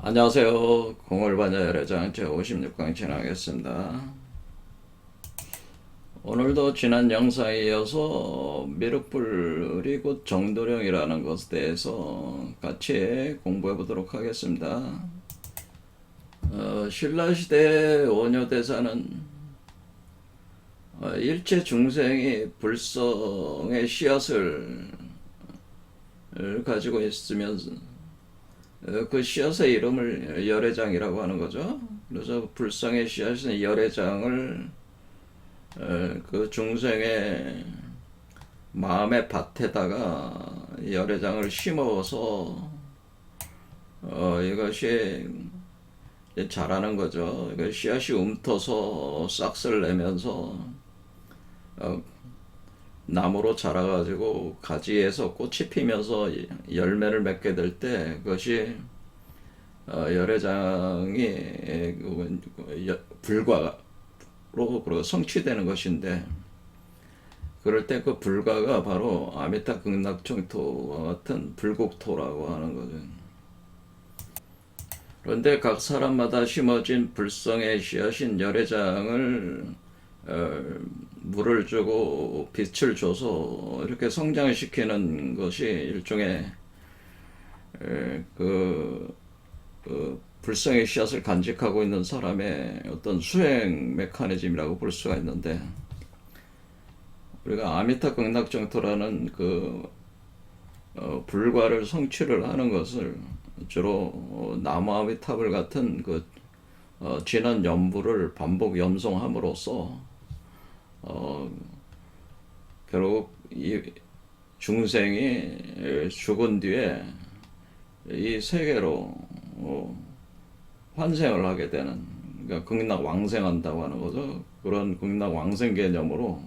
안녕하세요. 공월반야 열애장 제56강 진행하겠습니다. 오늘도 지난 영상에 이어서 미륵불이 곧 정도령이라는 것에 대해서 같이 공부해 보도록 하겠습니다. 신라시대 원효대사는 일체 중생이 불성의 씨앗을 가지고 있으면서 그 씨앗의 이름을 열애장이라고 하는 거죠. 그래서 불성의 씨앗인 열애장을 그 중생의 마음의 밭에다가 열애장을 심어서 이것이 자라는 거죠. 씨앗이 움터서 싹스를 내면서 나무로 자라가지고 가지에서 꽃이 피면서 열매를 맺게 될 때 그것이 열애장이 불과로 성취되는 것인데, 그럴 때 그 불가가 바로 아미타 극락정토와 같은 불국토라고 하는 거죠. 그런데 각 사람마다 심어진 불성의 씨앗인 열애장을 물을 주고 빛을 줘서 이렇게 성장시키는 것이 일종의 그 불성의 씨앗을 간직하고 있는 사람의 어떤 수행 메커니즘이라고 볼 수가 있는데, 우리가 아미타 극락정토라는 그 불과를 성취를 하는 것을 주로 나무 아미타불 같은 그 진한 연부를 반복 염송함으로써 결국 이 중생이 죽은 뒤에 이 세계로 환생을 하게 되는, 그러니까 극락 왕생한다고 하는 거죠. 그런 극락 왕생 개념으로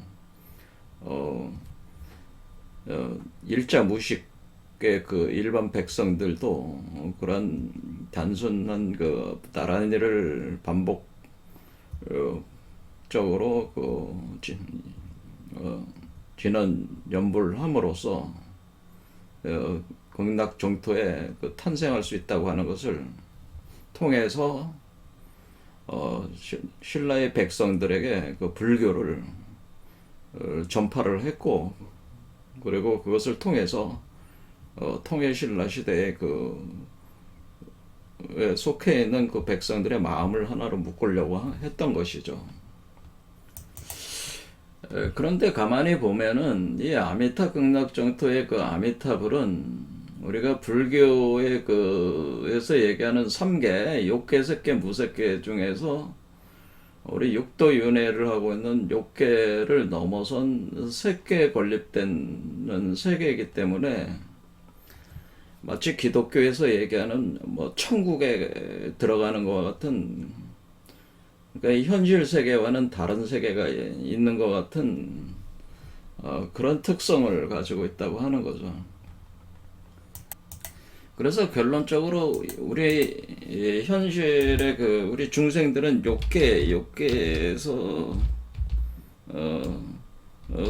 일자 무식의 그 일반 백성들도 그런 단순한 그 다른 일을 반복적으로 진한 연불을 함으로써 극락 정토에 탄생할 수 있다고 하는 것을 통해서 신라의 백성들에게 그 불교를 전파를 했고, 그리고 그것을 통해서 통일신라 시대에 속해 있는 그 백성들의 마음을 하나로 묶으려고 했던 것이죠. 그런데 가만히 보면은 이 아미타 극락정토의 그 아미타불은 우리가 불교의 그에서 얘기하는 3계, 욕계, 색계, 무색계 중에서 우리 육도윤회를 하고 있는 욕계를 넘어선 색계에 건립된 세계이기 때문에 마치 기독교에서 얘기하는 뭐 천국에 들어가는 것과 같은, 그러니까 현실 세계와는 다른 세계가 있는 것 같은 그런 특성을 가지고 있다고 하는 거죠. 그래서 결론적으로 우리 현실의 우리 중생들은 욕계에서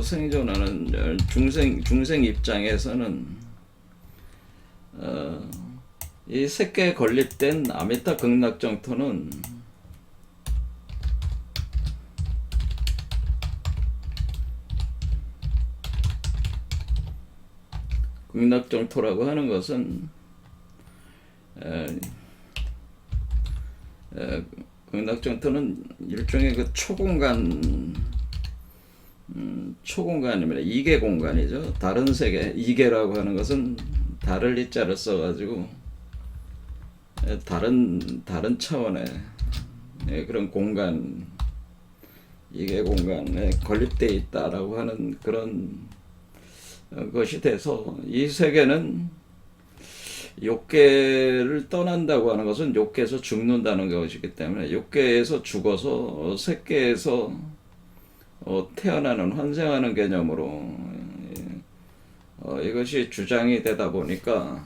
생존하는 중생 입장에서는 이 색계에 건립된 아미타 극락정토는 극락정토라고 하는 것은 극락정토는 일종의 그 초공간입니다. 이계 공간이죠. 다른 세계, 이계라고 하는 것은 다를 이자를 써가지고 다른 차원의 그런 공간, 이계 공간에 건립되어 있다라고 하는 그런 것이 돼서, 이 세계는 욕계를 떠난다고 하는 것은 욕계에서 죽는다는 것이기 때문에 욕계에서 죽어서 색계에서 태어나는, 환생하는 개념으로 이것이 주장이 되다 보니까,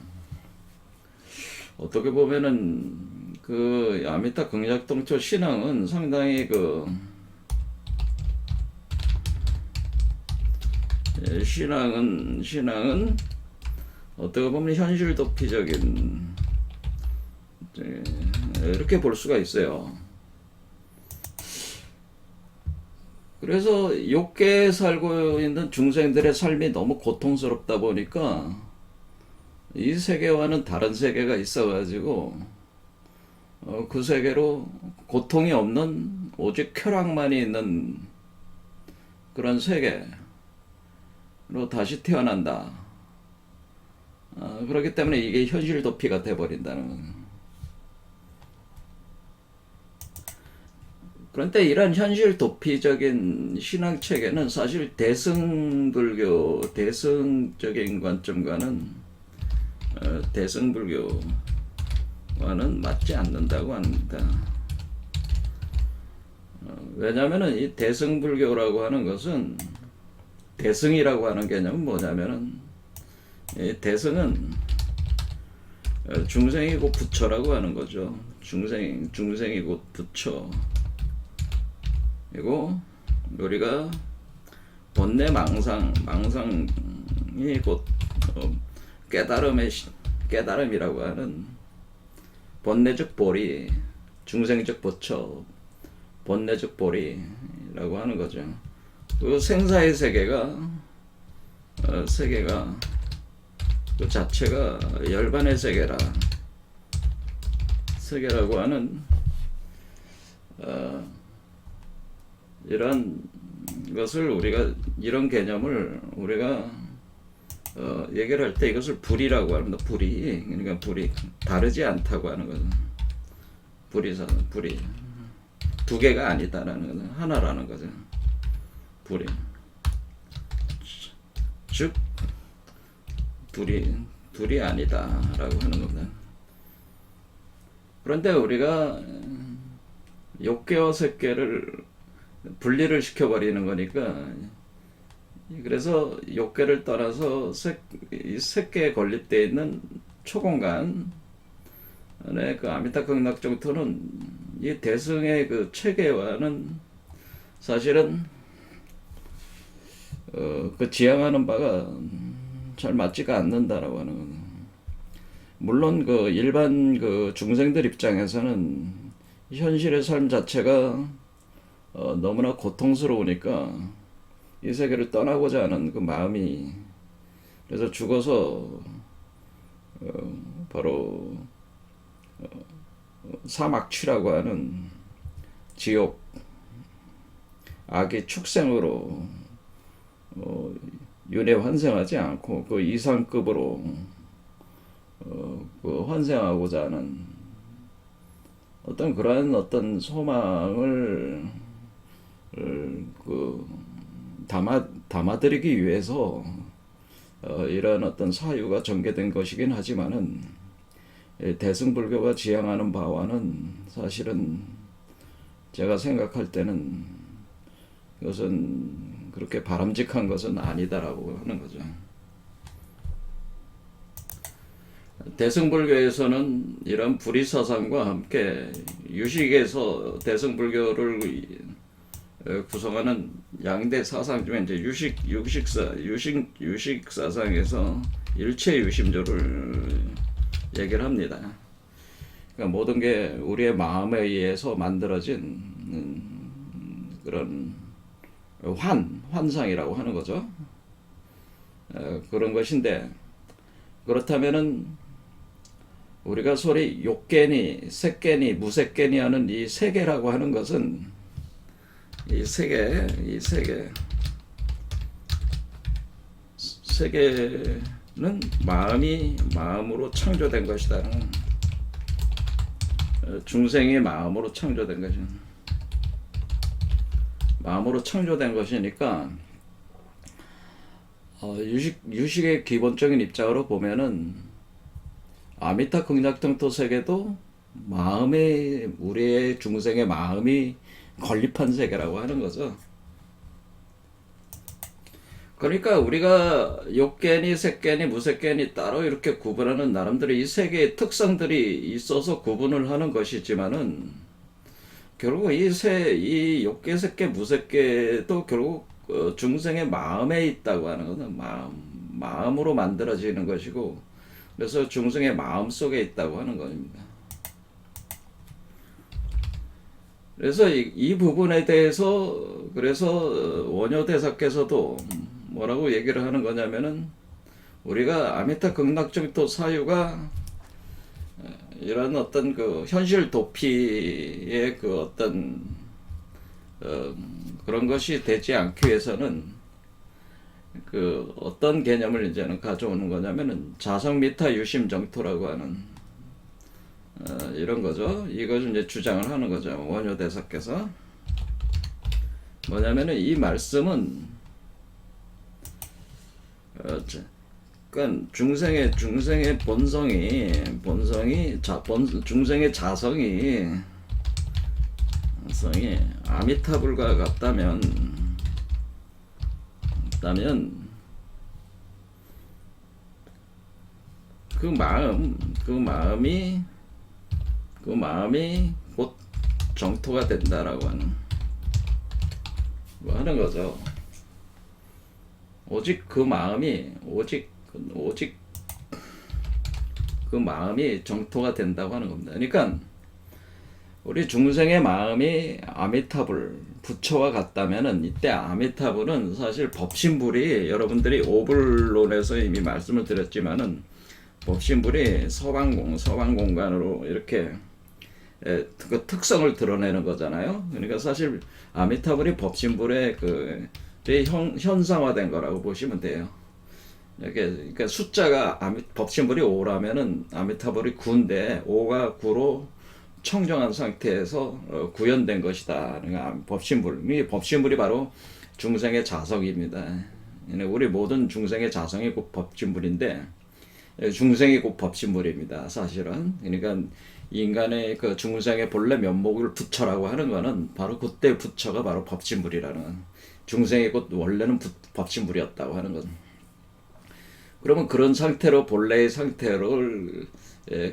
어떻게 보면은 그 아미타 극락정토 신앙은 상당히 신앙은 어떻게 보면 현실 도피적인 이렇게 볼 수가 있어요. 그래서 욕계에 살고 있는 중생들의 삶이 너무 고통스럽다 보니까 이 세계와는 다른 세계가 있어가지고 그 세계로 고통이 없는 오직 쾌락만이 있는 그런 세계로 다시 태어난다. 그렇기 때문에 이게 현실 도피가 돼버린다는 거예요. 그런데 이런 현실 도피적인 신앙 체계는 사실 대승불교, 대승적인 관점과는 대승불교와는 맞지 않는다고 합니다. 왜냐하면 이 대승불교라고 하는 것은 대승이라고 하는 개념은 뭐냐면은 이 대승은 중생이 곧 부처라고 하는 거죠. 중생이 곧 부처. 그리고 우리가 본래 망상이 곧 깨달음이라고 하는 본래적 보리, 중생적 부처, 본래적 보리라고 하는 거죠. 그 생사의 세계가 그 자체가 열반의 세계라고 하는 이런 것을 우리가 이런 개념을 우리가 얘기를 할 때 이것을 불이라고 합니다. 불이 그러니까 불이 다르지 않다고 하는 거죠. 불이 두 개가 아니다라는 거죠. 하나라는 거죠. 불이 즉 둘이 아니다라고 하는 겁니다. 그런데 우리가 욕계와 색계를 분리를 시켜버리는 거니까 그래서 욕계를 떠나서 이 색계에 건립되어 있는 초공간의 그 아미타 극락정토는 이 대승의 그 체계와는 사실은 그 지향하는 바가 잘 맞지가 않는다라고 하는 거예요. 물론 그 일반 그 중생들 입장에서는 현실의 삶 자체가 너무나 고통스러우니까 이 세계를 떠나고자 하는 그 마음이 그래서 죽어서 바로 사막취라고 하는 지옥 악의 축생으로 윤회 환생하지 않고 그 이상급으로 그 환생하고자 하는 그러한 어떤 소망을 담아드리기 위해서 이런 어떤 사유가 전개된 것이긴 하지만은 대승불교가 지향하는 바와는 사실은 제가 생각할 때는 그것은 그렇게 바람직한 것은 아니다라고 하는 거죠. 대승불교에서는 이런 불의사상과 함께 유식에서 대승불교를 구성하는 양대 사상 중에 이제 유식 사상에서 일체 유심조를 얘기를 합니다. 그러니까 모든 게 우리의 마음에 의해서 만들어진 그런 환상이라고 하는 거죠. 그런 것인데 그렇다면은 우리가 소리 욕계니, 색계니, 무색계니 하는 이 세계라고 하는 것은 이 세계는 마음으로 창조된 것이다. 중생의 마음으로 창조된 것이 마음으로 창조된 것이니까 유식의 기본적인 입장으로 보면은 아미타 극락정토 세계도 우리의 중생의 마음이 건립한 세계라고 하는 거죠. 그러니까 우리가 욕계니, 색계니, 무색계니 따로 이렇게 구분하는 나름대로 이 세계의 특성들이 있어서 구분을 하는 것이지만은 결국 이 욕계, 색계, 무색계도 결국 중생의 마음에 있다고 하는 것은 마음으로 만들어지는 것이고 그래서 중생의 마음 속에 있다고 하는 겁니다. 그래서 이 부분에 대해서 그래서 원효대사께서도 뭐라고 얘기를 하는 거냐면은 우리가 아미타 극락정토 사유가 이런 어떤 그 현실 도피의 그 어떤 어, 그런 것이 되지 않기 위해서는 그 어떤 개념을 이제는 가져오는 거냐면은 자성미타 유심정토라고 하는 이런 거죠. 이것을 이제 주장을 하는 거죠. 원효대사께서 뭐냐면은 이 말씀은 그러니까 중생의 중생의 자성이 아미타불과 같다면 그 마음이 곧 정토가 된다라고 하는 거죠. 오직 그 마음이 정토가 된다고 하는 겁니다. 그러니까 우리 중생의 마음이 아미타불 부처와 같다면은 이때 아미타불은 사실 법신불이 여러분들이 오불론에서 이미 말씀을 드렸지만은 법신불이 서방 공간으로 이렇게 그 특성을 드러내는 거잖아요. 그러니까 사실 아미타불이 법신불의 그 현상화된 거라고 보시면 돼요. 그러니까 숫자가 법신불이 5라면은 아미타불이 9인데 5가 9로 청정한 상태에서 구현된 것이다. 그러니까 법신불이 바로 중생의 자성입니다. 우리 모든 중생의 자성이 곧 법신불인데 중생이 곧 법신불입니다. 사실은. 그러니까 인간의 그 중생의 본래 면목을 부처라고 하는 거는 바로 그때 부처가 바로 법신불이라는, 중생이 곧 원래는 법신불이었다고 하는 건. 그러면 그런 상태로 본래의 상태를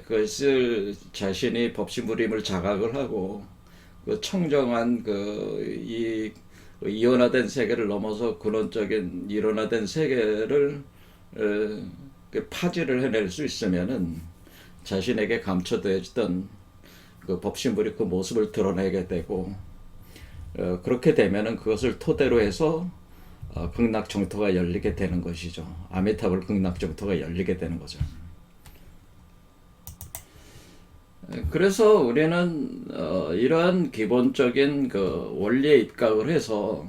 그것을 자신이 법신불임을 자각을 하고 그 청정한 이 이원화된 세계를 넘어서 근원적인 일원화된 세계를 파지를 해낼 수 있으면은 자신에게 감춰져 있던 그 법신불이 그 모습을 드러내게 되고 그렇게 되면은 그것을 토대로 해서 극락정토가 열리게 되는 것이죠. 아미타불 극락정토가 열리게 되는 거죠. 그래서 우리는 이러한 기본적인 그 원리에 입각을 해서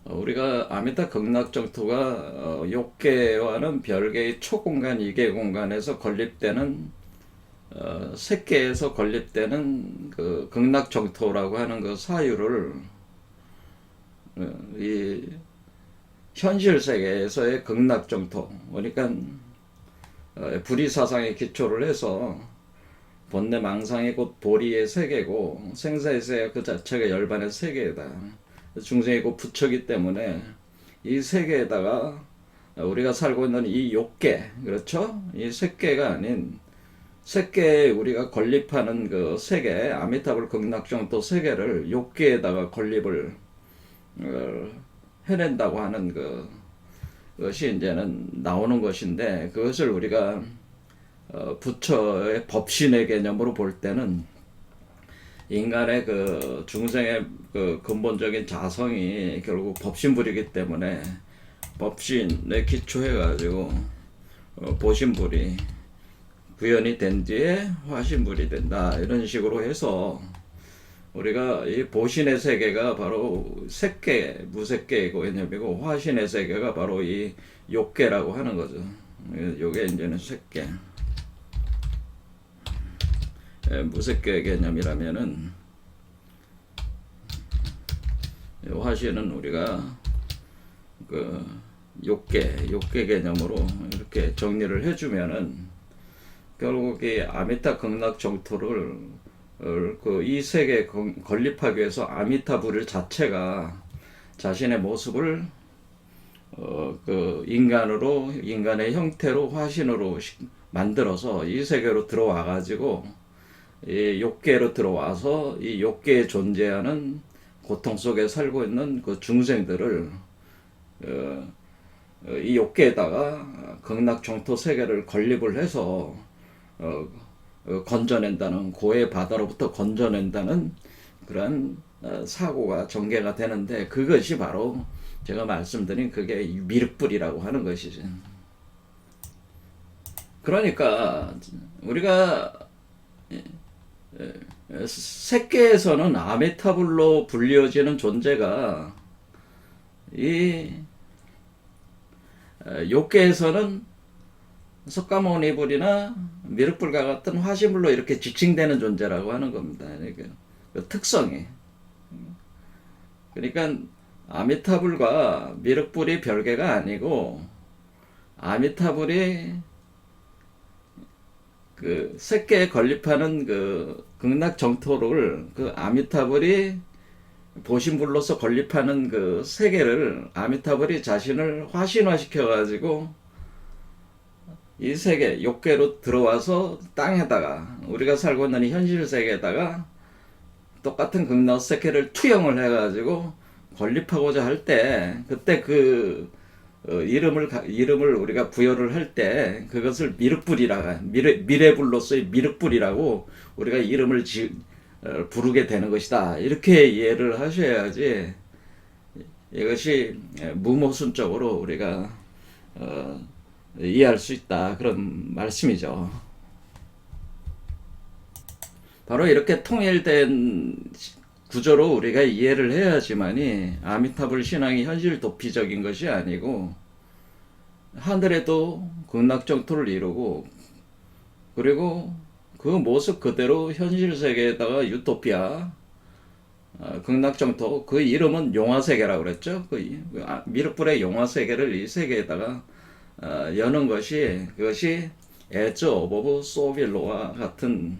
우리가 아미타 극락정토가 욕계와는 별개의 초공간, 이계공간에서 건립되는 색계에서 건립되는 그 극락정토라고 하는 그 사유를 이 현실 세계에서의 극락정토, 그러니까 불의사상에 기초를 해서 본래 망상이 곧 보리의 세계고 생사의 세계 그 자체가 열반의 세계이다. 중생이 곧 부처기 때문에 이 세계에다가 우리가 살고 있는 이 욕계, 그렇죠? 이 색계가 아닌 색계에 우리가 건립하는 그 세계, 아미타불 극락정토 세계를 욕계에다가 건립을 해낸다고 하는 그것이 이제는 나오는 것인데, 그것을 우리가 부처의 법신의 개념으로 볼 때는 인간의 그 중생의 그 근본적인 자성이 결국 법신불이기 때문에 법신에 기초해가지고 보신불이 구현이 된 뒤에 화신불이 된다, 이런 식으로 해서 우리가 이 보신의 세계가 바로 색계, 무색계의 개념이고 화신의 세계가 바로 이 욕계라고 하는 거죠. 요게 이제는 색계. 무색계 개념이라면은 화신은 우리가 그 욕계 개념으로 이렇게 정리를 해주면은 결국 이 아미타 극락 정토를 이 세계에 건립하기 위해서 아미타불 자체가 자신의 모습을 그 인간의 형태로 화신으로 만들어서 이 세계로 들어와 가지고 이 욕계로 들어와서 이 욕계에 존재하는 고통 속에 살고 있는 그 중생들을 이 욕계에다가 극락정토 세계를 건립을 해서 건져낸다는, 고해 바다로부터 건져낸다는 그런 사고가 전개가 되는데, 그것이 바로 제가 말씀드린 그게 미륵불이라고 하는 것이죠. 그러니까 우리가 색계에서는 아미타불로 불리어지는 존재가 이 욕계에서는 석가모니불이나 미륵불과 같은 화신불로 이렇게 지칭되는 존재라고 하는 겁니다. 그 특성이. 그러니까 아미타불과 미륵불이 별개가 아니고, 아미타불이 그 색계에 건립하는 그 극락정토를 그 아미타불이 보신불로서 건립하는 그 세계를 아미타불이 자신을 화신화시켜 가지고 이 세계 욕계로 들어와서 땅에다가 우리가 살고 있는 이 현실 세계에다가 똑같은 극락 세계를 투영을 해가지고 건립하고자 할 때, 그때 그 이름을 우리가 부여를 할 때 그것을 미륵불이라, 미래불로서의 미륵불이라고 우리가 이름을 부르게 되는 것이다, 이렇게 이해를 하셔야지 이것이 무모순적으로 우리가 이해할 수 있다, 그런 말씀이죠. 바로 이렇게 통일된 구조로 우리가 이해를 해야지만이 아미타불 신앙이 현실 도피적인 것이 아니고 하늘에도 극락정토를 이루고, 그리고 그 모습 그대로 현실 세계에다가 유토피아, 극락정토, 그 이름은 용화세계라고 그랬죠. 미륵불의 용화세계를 이 세계에다가 여는 것이, 그것이 에즈 오브 소빌로와 같은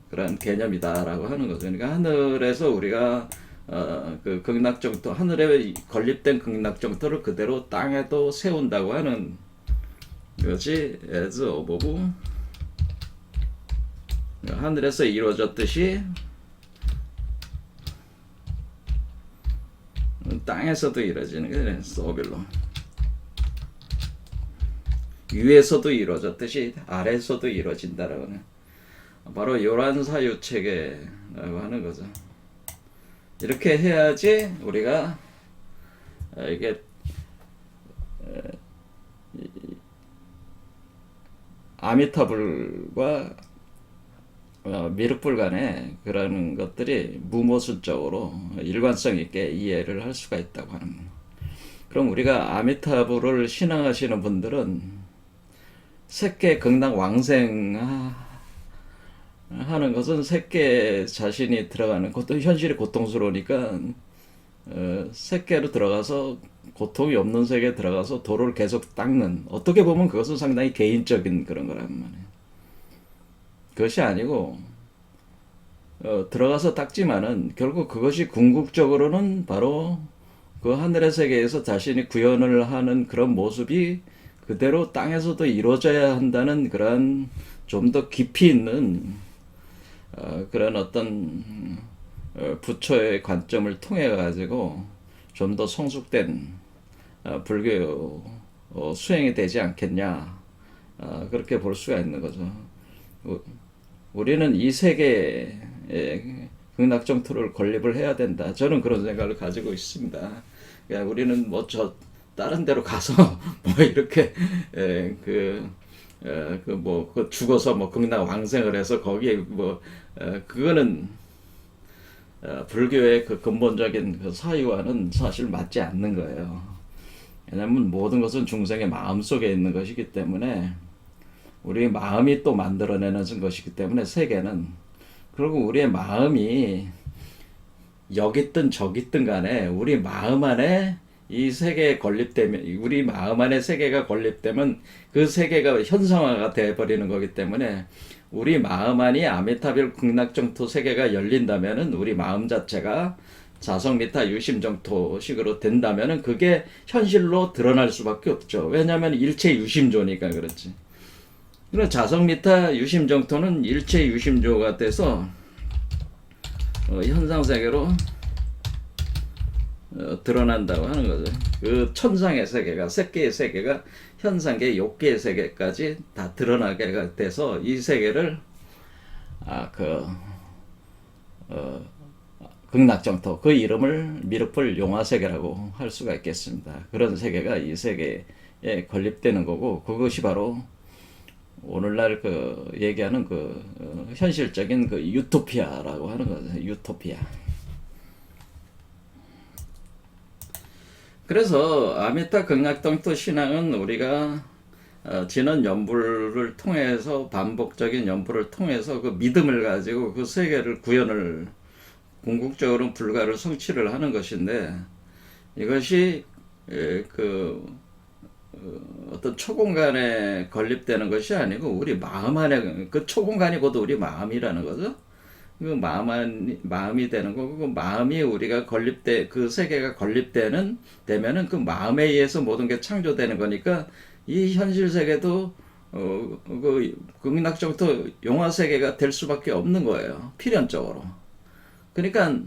그런 개념이다라고 하는 거죠. 그러니까 하늘에서 우리가 그 극락정토, 하늘에 건립된 극락정토를 그대로 땅에도 세운다고 하는 것이 as above, 하늘에서 이루어졌듯이 땅에서도 이루어지는 게 소빌로, 위에서도 이루어졌듯이 아래에서도 이루어진다라고 하는, 바로 요란사유 체계라고 하는 거죠. 이렇게 해야지 우리가 이게 아미타불과 미륵불 간의 그런 것들이 무모순적으로 일관성 있게 이해를 할 수가 있다고 하는 거예요. 그럼 우리가 아미타불을 신앙하시는 분들은 색계 극락 왕생 하는 것은 색계 자신이 들어가는 것도 현실이 고통스러우니까 색계로 들어가서 고통이 없는 세계에 들어가서 도를 계속 닦는, 어떻게 보면 그것은 상당히 개인적인 그런 거란 말이에요. 그것이 아니고 들어가서 닦지만은 결국 그것이 궁극적으로는 바로 그 하늘의 세계에서 자신이 구현을 하는 그런 모습이 그대로 땅에서도 이루어져야 한다는 그런 좀 더 깊이 있는 그런 어떤 부처의 관점을 통해 가지고 좀 더 성숙된 불교 수행이 되지 않겠냐, 그렇게 볼 수가 있는 거죠. 우리는 이 세계에 극락정토를 건립을 해야 된다, 저는 그런 생각을 가지고 있습니다. 그러니까 우리는 뭐 저 다른 데로 가서 뭐 이렇게 그 죽어서 뭐 극락 왕생을 해서 거기에 그거는 불교의 그 근본적인 그 사유와는 사실 맞지 않는 거예요. 왜냐하면 모든 것은 중생의 마음 속에 있는 것이기 때문에, 우리 마음이 또 만들어내는 것이기 때문에 세계는, 그리고 우리의 마음이 여기 있든 저기 있든 간에 우리 마음 안에 이 세계에 건립되면, 우리 마음 안에 세계가 건립되면 그 세계가 현상화가 되어버리는 거기 때문에, 우리 마음 안이 아미타불 극락정토 세계가 열린다면은 우리 마음 자체가 자성미타 유심정토식으로 된다면은 그게 현실로 드러날 수밖에 없죠. 왜냐하면 일체 유심조니까 그렇지. 그럼 자성미타 유심정토는 일체 유심조가 돼서 현상세계로 드러난다고 하는 거죠. 그 천상의 세계가, 색계의 세계가 현상계, 욕계의 세계까지 다 드러나게 돼서 이 세계를 어, 극락정토 그 이름을 미륵불 용화세계라고 할 수가 있겠습니다. 그런 세계가 이 세계에 건립되는 거고 그것이 바로 오늘날 그 얘기하는 그 현실적인 그 유토피아라고 하는 거죠. 유토피아. 그래서 아미타 극락정토 신앙은 우리가 지난 연불을 통해서 반복적인 연불을 통해서 그 믿음을 가지고 그 세계를 구현을 궁극적으로 불가를 성취를 하는 것인데 이것이 그 어떤 초공간에 건립되는 것이 아니고 우리 마음 안에 그 초공간이 곧 우리 마음이라는 거죠. 그 마음이 되는 거고 그 마음이 우리가 건립돼 그 세계가 건립되는 되면은 그 마음에 의해서 모든 게 창조되는 거니까 이 현실 세계도 그 극락정토 용화 세계가 될 수밖에 없는 거예요. 필연적으로. 그러니까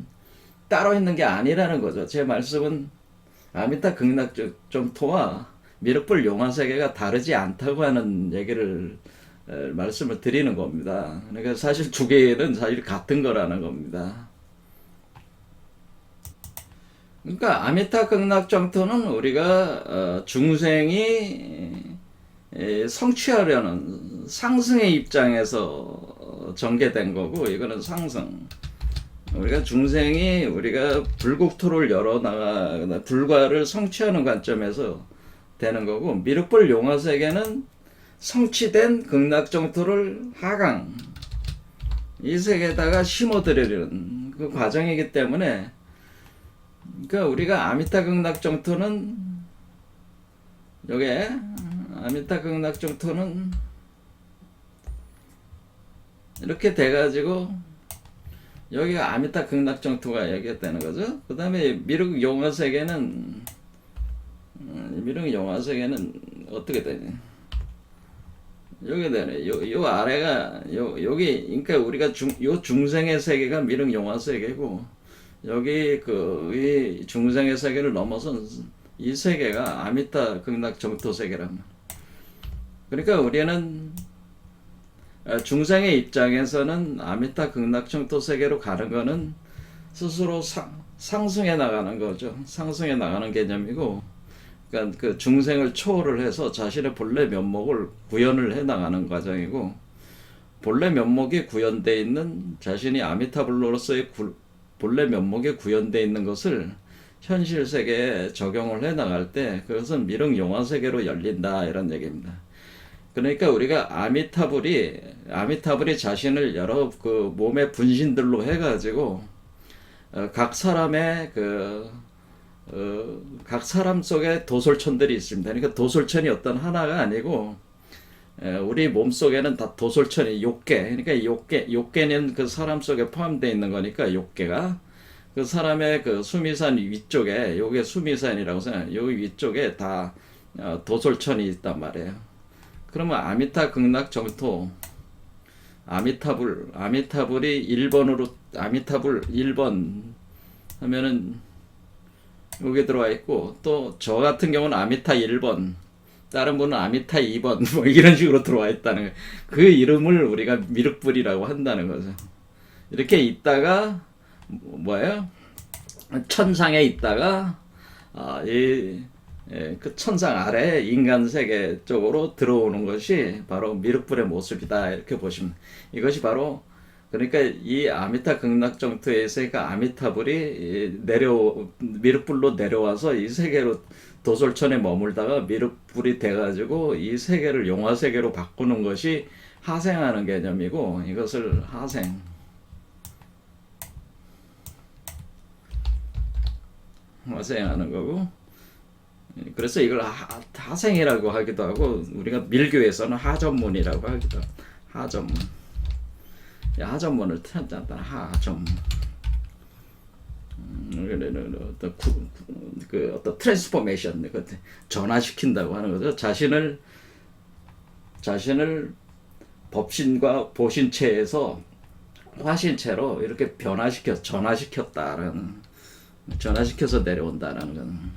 따로 있는 게 아니라는 거죠. 제 말씀은 아미타 극락정토와 미륵불 용화 세계가 다르지 않다고 하는 얘기를 말씀을 드리는 겁니다. 그러니까 사실 두 개는 사실 같은 거라는 겁니다. 그러니까 아미타 극락정토는 우리가 중생이 성취하려는 상승의 입장에서 전개된 거고 이거는 상승. 우리가 중생이 우리가 불국토를 열어나가 불과를 성취하는 관점에서 되는 거고 미륵불 용화세계는 성취된 극락정토를 하강 이 세계에다가 심어드리는 그 과정이기 때문에 그러니까 우리가 아미타 극락정토는 요게 아미타 극락정토는 이렇게 돼가지고 여기가 아미타 극락정토가 여기가 되는 거죠. 그 다음에 미륵 용화세계는 어떻게 되냐? 여기 되네. 요 아래가 여기 그러니까 우리가 요 중생의 세계가 미륵 용화 세계고 여기 이 중생의 세계를 넘어선 이 세계가 아미타 극락 정토 세계란. 그러니까 우리는 중생의 입장에서는 아미타 극락 정토 세계로 가는 거는 스스로 상승해 나가는 거죠. 상승해 나가는 개념이고, 그러니까 그 중생을 초월을 해서 자신의 본래 면목을 구현을 해 나가는 과정이고, 본래 면목이 구현되어 있는 자신이 아미타불로서의 본래 면목에 구현되어 있는 것을 현실 세계에 적용을 해 나갈 때 그것은 미륵 용화 세계로 열린다 이런 얘기입니다. 그러니까 우리가 아미타불이 자신을 여러 그 몸의 분신들로 해가지고 각 사람의 각 사람 속에 도솔천들이 있습니다. 그러니까 도솔천이 어떤 하나가 아니고 우리 몸 속에는 다 도솔천이 욕계. 그러니까 욕계는 그 사람 속에 포함되어 있는 거니까 욕계가 그 사람의 그 수미산 위쪽에 요게 수미산이라고 생각해요. 여기 위쪽에 다 도솔천이 있단 말이에요. 그러면 아미타 극락 정토 아미타불이 1번으로 아미타불 1번 하면은 여기 들어와 있고 또 저 같은 경우는 아미타 1번 다른 분은 아미타 2번 뭐 이런 식으로 들어와 있다는 거예요. 그 이름을 우리가 미륵불이라고 한다는 거죠. 이렇게 있다가 뭐예요? 천상에 있다가 그 천상 아래 인간 세계 쪽으로 들어오는 것이 바로 미륵불의 모습이다 이렇게 보시면 이것이 바로 그러니까 이 아미타 극락정토에서 그 아미타불이 미륵불로 내려와서 이 세계로 도솔천에 머물다가 미륵불이 돼가지고 이 세계를 용화 세계로 바꾸는 것이 하생하는 개념이고 이것을 하생하는 거고 그래서 이걸 하생이라고 하기도 하고 우리가 밀교에서는 하전문이라고 하기도 하고 하전문 하전문을 찾았다 하전문 어떤 트랜스포메이션 전화시킨다고 하는 거죠. 자신을 법신과 보신체에서 화신체로 이렇게 전화시켜서 내려온다는 건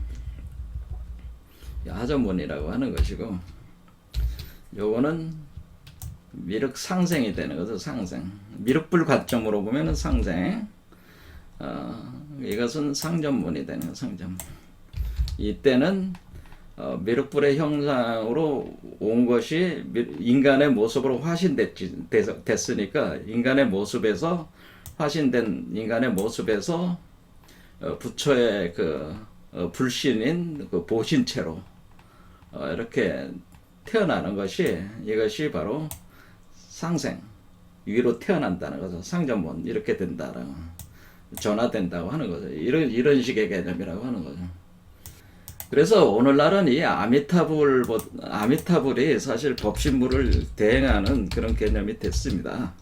하전문이라고 하는 것이고 요거는 미륵 상생이 되는 거죠. 상생. 미륵불 관점으로 보면은 상생. 이것은 상전문이 되는 거예요. 상전문. 이때는 미륵불의 형상으로 온 것이 인간의 모습으로 됐으니까 인간의 모습에서 화신된 인간의 모습에서 부처의 그 불신인 그 보신체로 이렇게 태어나는 것이 이것이 바로 상생 위로 태어난다는 거죠. 상전문 이렇게 된다라고 전화된다고 하는 거죠. 이런 식의 개념이라고 하는 거죠. 그래서 오늘날은 이 아미타불이 사실 법신불을 대행하는 그런 개념이 됐습니다.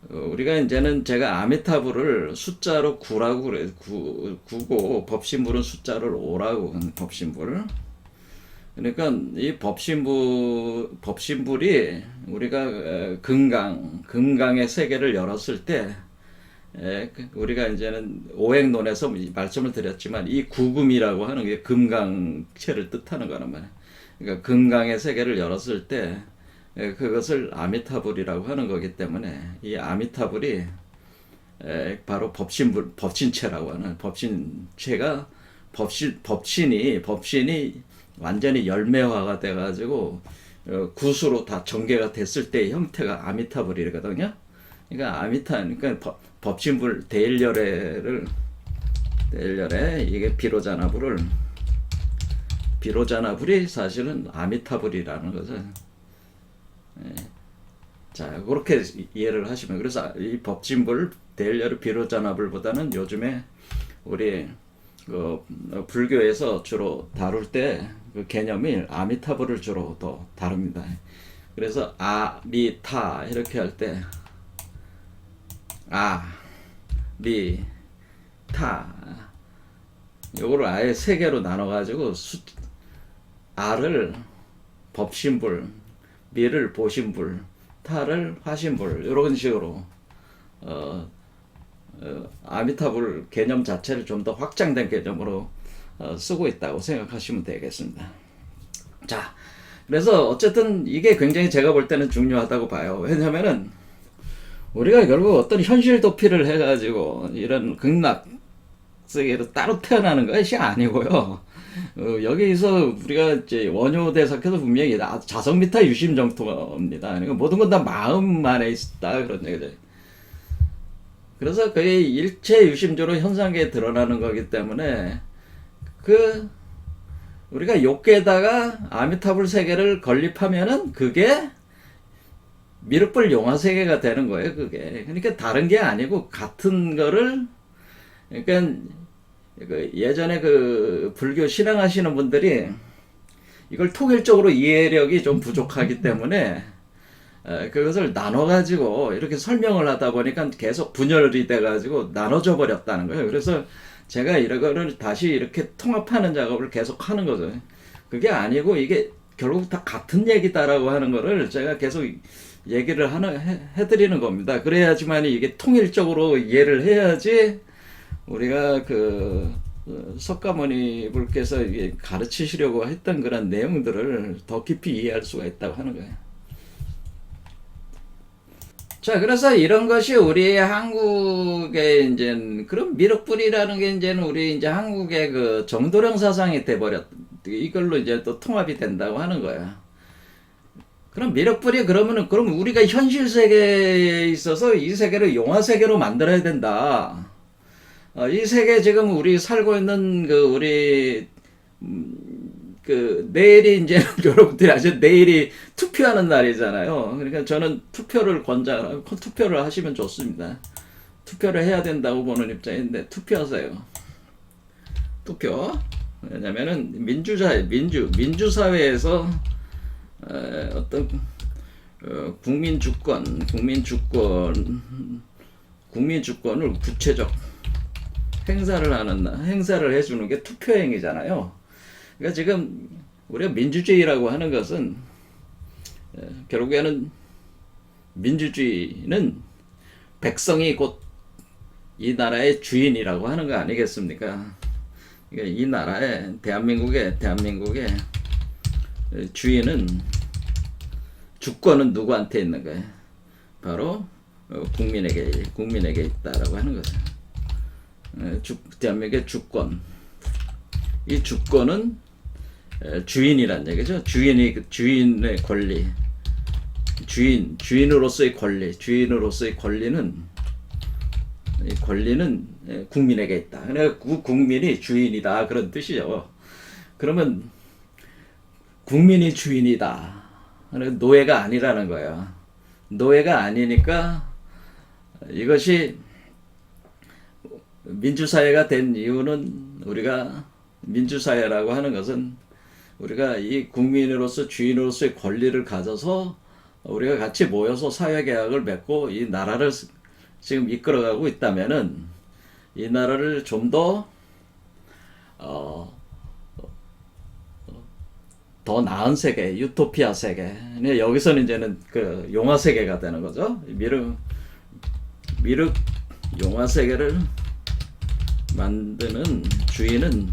우리가 이제는 제가 아미타불을 숫자로 9라고 그래. 9고 법신불은 숫자를 5라고 하는 법신불. 그러니까 이 법신불이 우리가 금강의 세계를 열었을 때 우리가 이제는 오행론에서 말씀을 드렸지만 이 구금이라고 하는 게 금강체를 뜻하는 거란 말이에요. 그러니까 금강의 세계를 열었을 때 그것을 아미타불이라고 하는 거기 때문에 이 아미타불이 바로 법신체라고 하는 법신체가 법신이 완전히 열매화가 돼가지고 구수로 다 전개가 됐을 때의 형태가 아미타불이거든요. 그러니까 그러니까 법신불 대일열애를 이게 비로자나불이 사실은 아미타불이라는 거죠. 자, 그렇게 이해를 하시면 그래서 이 법신불 대일열애 비로자나불보다는 요즘에 우리 불교에서 주로 다룰 때 그 개념이 아미타불을 주로 더 다룹니다. 그래서 아미타 이렇게 할 때 미타 요거를 아예 세 개로 나눠 가지고 아를 법신불, 미를 보신불, 타를 화신불 이런 식으로 아미타불 개념 자체를 좀 더 확장된 개념으로 쓰고 있다고 생각하시면 되겠습니다. 자, 그래서 어쨌든 이게 굉장히 제가 볼 때는 중요하다고 봐요. 왜냐면은 우리가 결국 어떤 현실 도피를 해가지고 이런 극락 세계로 따로 태어나는 것이 아니고요. 여기서 우리가 이제 원효 대사께서 분명히 자성미타 유심정토입니다. 그러니까 모든 건 다 마음 안에 있다 그런 얘기죠. 그래서 거의 일체 유심조로 현상계에 드러나는 거기 때문에 우리가 욕계에다가 아미타불 세계를 건립하면은 그게 미륵불 용화 세계가 되는 거예요. 그게 그러니까 다른 게 아니고 같은 거를 그러니까 예전에 그 불교 신앙하시는 분들이 이걸 통일적으로 이해력이 좀 부족하기 때문에 그것을 나눠가지고 이렇게 설명을 하다 보니까 계속 분열이 돼가지고 나눠져 버렸다는 거예요. 그래서 제가 이거를 다시 이렇게 통합하는 작업을 계속 하는 거죠. 그게 아니고 이게 결국 다 같은 얘기다라고 하는 거를 제가 계속 얘기를 해드리는 겁니다. 그래야지만 이게 통일적으로 이해를 해야지 우리가 석가모니 불께서 가르치시려고 했던 그런 내용들을 더 깊이 이해할 수가 있다고 하는 거예요. 자, 그래서 이런 것이 우리 한국의 이제 그런 미륵불이라는 게 이제는 우리 이제 한국의 그 정도령 사상이 돼버렸, 이걸로 이제 또 통합이 된다고 하는 거야. 그럼 미륵불이 그럼 우리가 현실 세계에 있어서 이 세계를 용화 세계로 만들어야 된다. 이 세계 지금 우리 살고 있는 내일이 이제 여러분들이 아시죠? 내일이 투표하는 날이잖아요. 그러니까 저는 투표를 하시면 좋습니다. 투표를 해야 된다고 보는 입장인데 투표하세요. 투표. 왜냐면은 민주사회에서 어떤 국민주권을 구체적 행사를 해주는 게 투표행위잖아요. 그러니까 지금 우리가 민주주의라고 하는 것은 결국에는 민주주의는 백성이 곧 이 나라의 주인이라고 하는 거 아니겠습니까? 그러니까 이 나라의 대한민국의 주인은 주권은 누구한테 있는 거예요? 바로 국민에게 있다라고 하는 거죠. 대한민국의 주권. 이 주권은 주인이란 얘기죠. 주인의 권리. 주인으로서의 권리는 이 권리는 국민에게 있다. 그러니까 국민이 주인이다 그런 뜻이죠. 그러면 국민이 주인이다. 노예가 아니라는 거예요. 노예가 아니니까 이것이 민주사회가 된 이유는 우리가 민주사회라고 하는 것은 우리가 이 국민으로서 주인으로서의 권리를 가져서 우리가 같이 모여서 사회계약을 맺고 이 나라를 지금 이끌어가고 있다면은 이 나라를 좀 더 나은 세계, 유토피아 세계. 여기서는 이제는 그 용화 세계가 되는 거죠. 미륵 용화 세계를 만드는 주인은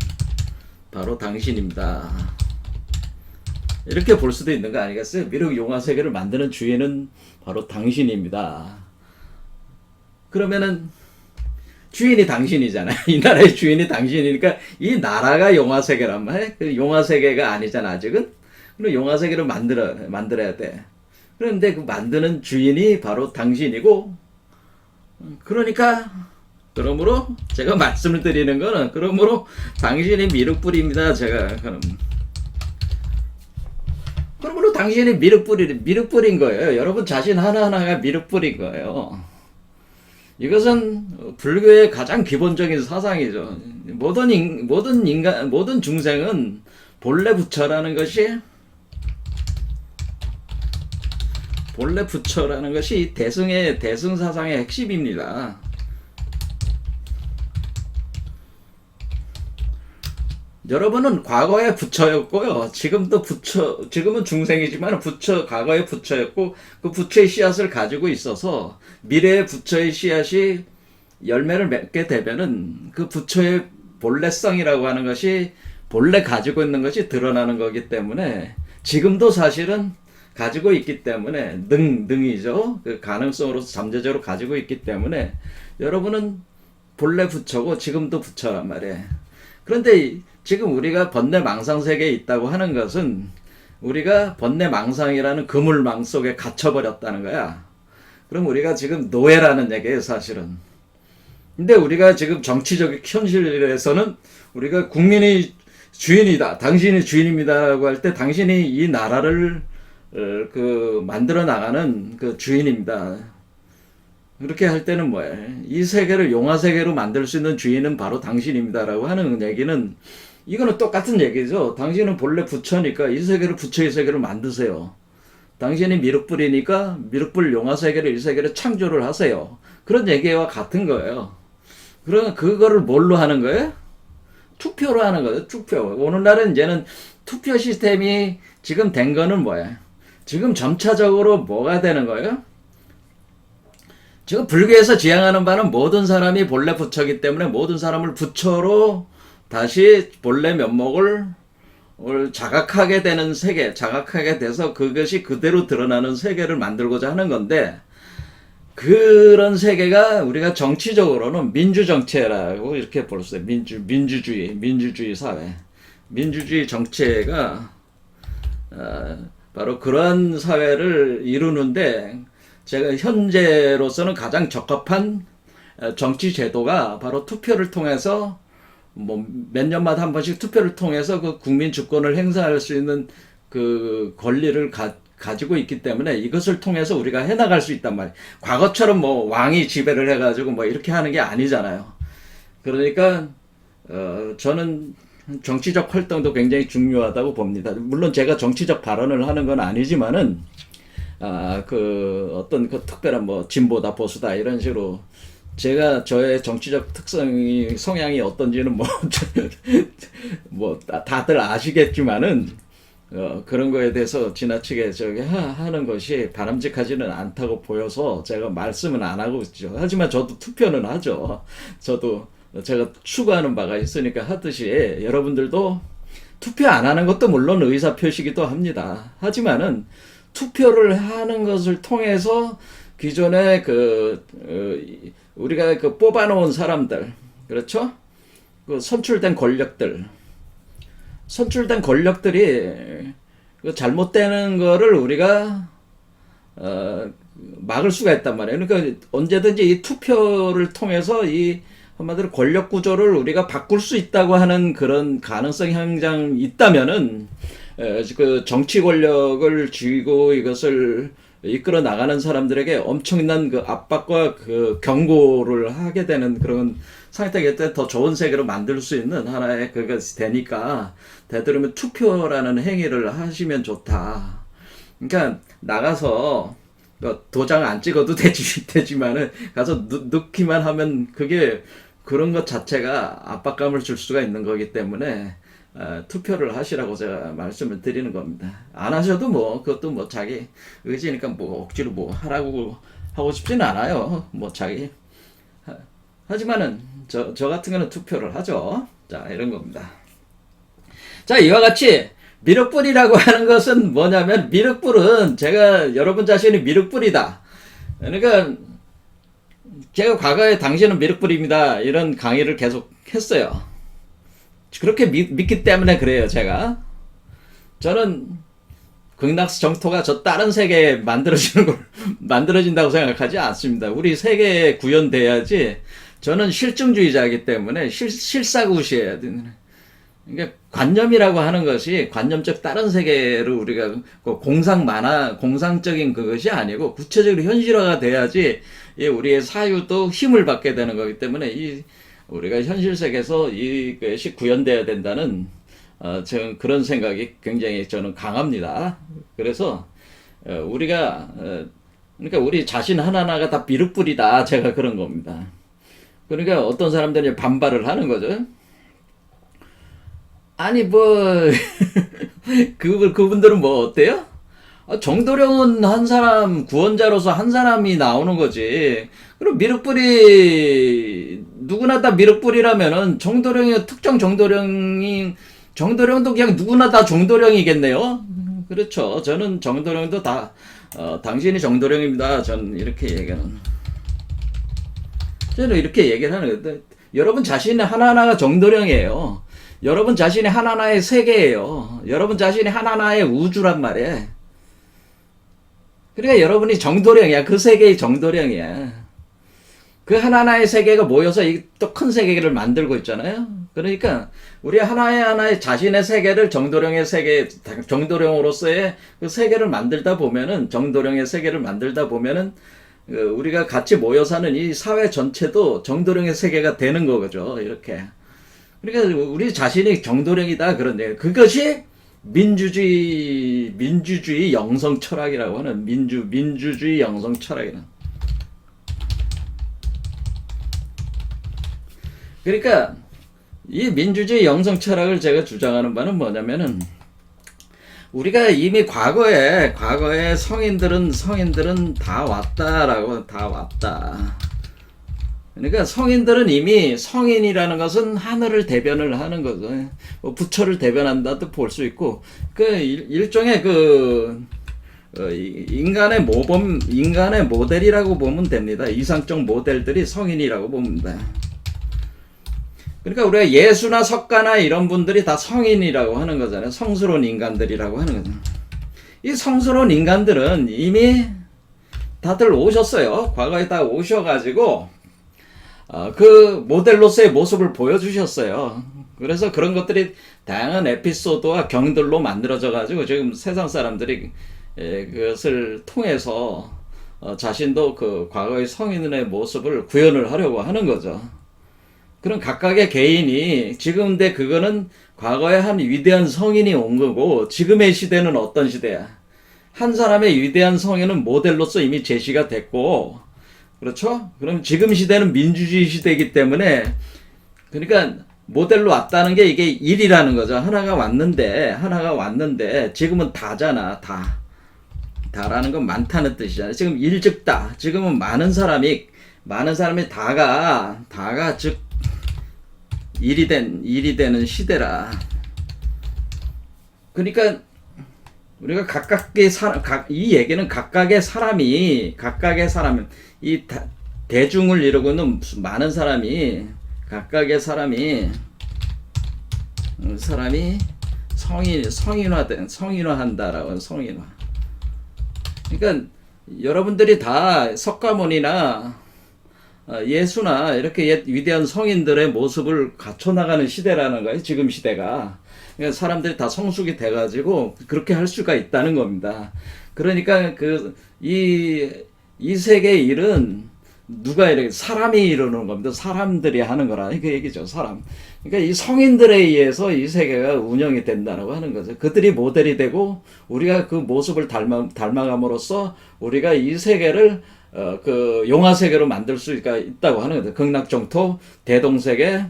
바로 당신입니다. 이렇게 볼 수도 있는 거 아니겠어요? 미륵 용화 세계를 만드는 주인은 바로 당신입니다. 그러면은 주인이 당신이잖아요. 이 나라의 주인이 당신이니까 이 나라가 용화세계란 말이에요. 그 용화세계가 아니잖아 아직은. 그럼 용화세계를 만들어야 돼. 그런데 그 만드는 주인이 바로 당신이고, 그러므로 제가 말씀을 드리는 거는 그러므로 당신이 미륵불입니다. 그러므로 당신이 미륵불인 거예요. 여러분 자신 하나하나가 미륵불인 거예요. 이것은 불교의 가장 기본적인 사상이죠. 모든 중생은 본래 부처라는 것이 대승 사상의 핵심입니다. 여러분은 과거에 부처였고요. 지금은 중생이지만 과거에 부처였고, 그 부처의 씨앗을 가지고 있어서, 미래의 부처의 씨앗이 열매를 맺게 되면은, 그 부처의 본래성이라고 하는 것이, 본래 가지고 있는 것이 드러나는 거기 때문에, 지금도 사실은 가지고 있기 때문에, 능이죠. 그 가능성으로서 잠재적으로 가지고 있기 때문에, 여러분은 본래 부처고, 지금도 부처란 말이에요. 그런데 지금 우리가 번뇌망상 세계에 있다고 하는 것은 우리가 번뇌망상이라는 그물망 속에 갇혀버렸다는 거야. 그럼 우리가 지금 노예라는 얘기예요, 사실은. 근데 우리가 지금 정치적 현실에서는 우리가 국민이 주인이다, 당신이 주인입니다라고 할 때 당신이 이 나라를 만들어 나가는 그 주인입니다. 그렇게 할 때는 뭐예요? 이 세계를 용화세계로 만들 수 있는 주인은 바로 당신입니다라고 하는 얘기는, 이거는 똑같은 얘기죠. 당신은 본래 부처니까 이 부처의 세계를 만드세요. 당신이 미륵불이니까 미륵불 용화세계를, 이 세계를 창조를 하세요. 그런 얘기와 같은 거예요. 그러면 그거를 뭘로 하는 거예요? 투표로 하는 거예요. 투표. 오늘날은 이제는 투표 시스템이 지금 된 거는 뭐예요? 지금 점차적으로 뭐가 되는 거예요? 지금 불교에서 지향하는 바는 모든 사람이 본래 부처이기 때문에 모든 사람을 부처로 다시 본래 면목을 자각하게 되는 세계, 자각하게 돼서 그것이 그대로 드러나는 세계를 만들고자 하는 건데, 그런 세계가 우리가 정치적으로는 민주정체라고 이렇게 볼 수 있어요. 민주주의 사회. 민주주의 정체가 바로 그러한 사회를 이루는데, 제가 현재로서는 가장 적합한 정치 제도가 바로 투표를 통해서 몇 년마다 한 번씩 투표를 통해서 그 국민 주권을 행사할 수 있는 그 권리를 가지고 있기 때문에 이것을 통해서 우리가 해나갈 수 있단 말이에요. 과거처럼 왕이 지배를 해가지고 이렇게 하는 게 아니잖아요. 그러니까 저는 정치적 활동도 굉장히 중요하다고 봅니다. 물론 제가 정치적 발언을 하는 건 아니지만은 어떤 특별한 진보다 보수다 이런 식으로 저의 정치적 성향이 어떤지는 다들 아시겠지만은 그런 거에 대해서 지나치게 하는 것이 바람직하지는 않다고 보여서 제가 말씀은 안 하고 있죠. 하지만 저도 투표는 하죠. 제가 추구하는 바가 있으니까 하듯이 여러분들도 투표 안 하는 것도 물론 의사표시기도 합니다. 하지만은 투표를 하는 것을 통해서 기존에 우리가 뽑아놓은 사람들, 그렇죠? 그 선출된 권력들이 그 잘못되는 거를 우리가 막을 수가 있단 말이에요. 그러니까 언제든지 이 투표를 통해서 이 한마디로 권력 구조를 우리가 바꿀 수 있다고 하는 그런 가능성이 항상 있다면은 그 정치 권력을 쥐고 이것을 이끌어 나가는 사람들에게 엄청난 그 압박과 그 경고를 하게 되는 그런 상태일 때 더 좋은 세계로 만들 수 있는 하나의 그가 되니까 되도록이면 투표라는 행위를 하시면 좋다. 그러니까 나가서 도장 안 찍어도 되지만은 가서 넣기만 하면 그게 그런 것 자체가 압박감을 줄 수가 있는 거기 때문에 투표를 하시라고 제가 말씀을 드리는 겁니다. 안 하셔도 뭐 그것도 뭐 자기 의지니까 뭐 억지로 뭐 하라고 하고 싶지는 않아요. 뭐 자기 하지만은 저 같은 경우는 투표를 하죠. 자, 이런 겁니다. 자, 이와 같이 미륵불이라고 하는 것은 뭐냐면, 미륵불은 제가 여러분 자신이 미륵불이다. 그러니까 제가 과거에 당신은 미륵불입니다, 이런 강의를 계속 했어요. 그렇게 믿기 때문에 그래요. 저는 극락스 정토가 저 다른 세계에 만들어진다고 생각하지 않습니다. 우리 세계에 구현돼야지. 저는 실증주의자이기 때문에 실사구시해야 되는. 그러니까 관념이라고 하는 것이 관념적 다른 세계를 우리가 공상적인 그것이 아니고 구체적으로 현실화가 돼야지 우리의 사유도 힘을 받게 되는 거기 때문에 우리가 현실 세계에서 이것이 구현돼야 된다는 저는 그런 생각이 굉장히 저는 강합니다. 그래서 그러니까 우리 자신 하나하나가 다 미륵불이다, 제가 그런 겁니다. 그러니까 어떤 사람들이 반발을 하는 거죠. 아니 그분들은 뭐 어때요? 정도령은 한 사람, 구원자로서 한 사람이 나오는 거지. 그럼 미륵불이 누구나 다 미륵불이라면은 특정 정도령도 그냥 누구나 다 정도령이겠네요. 그렇죠. 저는 정도령도 다 당신이 정도령입니다. 저는 이렇게 얘기를 하는 거예요. 여러분 자신의 하나하나가 정도령이에요. 여러분 자신이 하나하나의 세계예요. 여러분 자신이 하나하나의 우주란 말이에요. 그러니까 여러분이 정도령이야. 그 세계의 정도령이야. 그 하나하나의 세계가 모여서 또 큰 세계를 만들고 있잖아요. 그러니까 우리 하나의 자신의 세계를 정도령으로서의 그 세계를 만들다 보면은, 정도령의 세계를 만들다 보면은 우리가 같이 모여 사는 이 사회 전체도 정도령의 세계가 되는 거죠. 이렇게. 그러니까 우리 자신이 정도령이다, 그런데 그것이 민주주의 영성 철학이라고 하는 민주주의 영성 철학이라. 그러니까 이 민주주의 영성 철학을 제가 주장하는 바는 뭐냐면은, 우리가 이미 과거에 성인들은 다 왔다. 그러니까 성인들은 이미, 성인이라는 것은 하늘을 대변을 하는 거죠. 부처를 대변한다도 볼 수 있고, 일종의 인간의 모델이라고 보면 됩니다. 이상적 모델들이 성인이라고 봅니다. 그러니까 우리가 예수나 석가나 이런 분들이 다 성인이라고 하는 거잖아요. 성스러운 인간들이라고 하는 거죠. 이 성스러운 인간들은 이미 다들 오셨어요. 과거에 다 오셔가지고 그 모델로서의 모습을 보여주셨어요. 그래서 그런 것들이 다양한 에피소드와 경들로 만들어져 가지고 지금 세상 사람들이 그것을 통해서 자신도 그 과거의 성인의 모습을 구현을 하려고 하는 거죠. 그런 각각의 개인이 지금 그거는 과거에 한 위대한 성인이 온 거고, 지금의 시대는 어떤 시대야? 한 사람의 위대한 성인은 모델로서 이미 제시가 됐고, 그렇죠? 그럼 지금 시대는 민주주의 시대이기 때문에, 그러니까 모델로 왔다는 게 이게 일이라는 거죠. 하나가 왔는데 지금은 다잖아. 다라는 건 많다는 뜻이잖아요. 지금 일즉다. 지금은 많은 사람이 다가 즉 일이 되는 시대라. 그러니까 우리가 각각의 사람, 이 얘기는 각각의 사람, 대중을 이루고 있는 많은 사람이, 각각의 사람이 성인화한다라고, 성인화. 그러니까 여러분들이 다 석가모니나 예수나 이렇게 위대한 성인들의 모습을 갖춰나가는 시대라는 거예요. 지금 시대가. 그러니까 사람들이 다 성숙이 돼가지고 그렇게 할 수가 있다는 겁니다. 그러니까 이 세계의 일은 누가 이렇게 사람이 이루는 겁니다. 사람들이 하는 거라 그 얘기죠. 사람. 그러니까 이 성인들에 의해서 이 세계가 운영이 된다고 하는 거죠. 그들이 모델이 되고 우리가 그 모습을 닮아감으로써 우리가 이 세계를 그 용화 세계로 만들 수가 있다고 하는 거죠. 극락정토, 대동세계,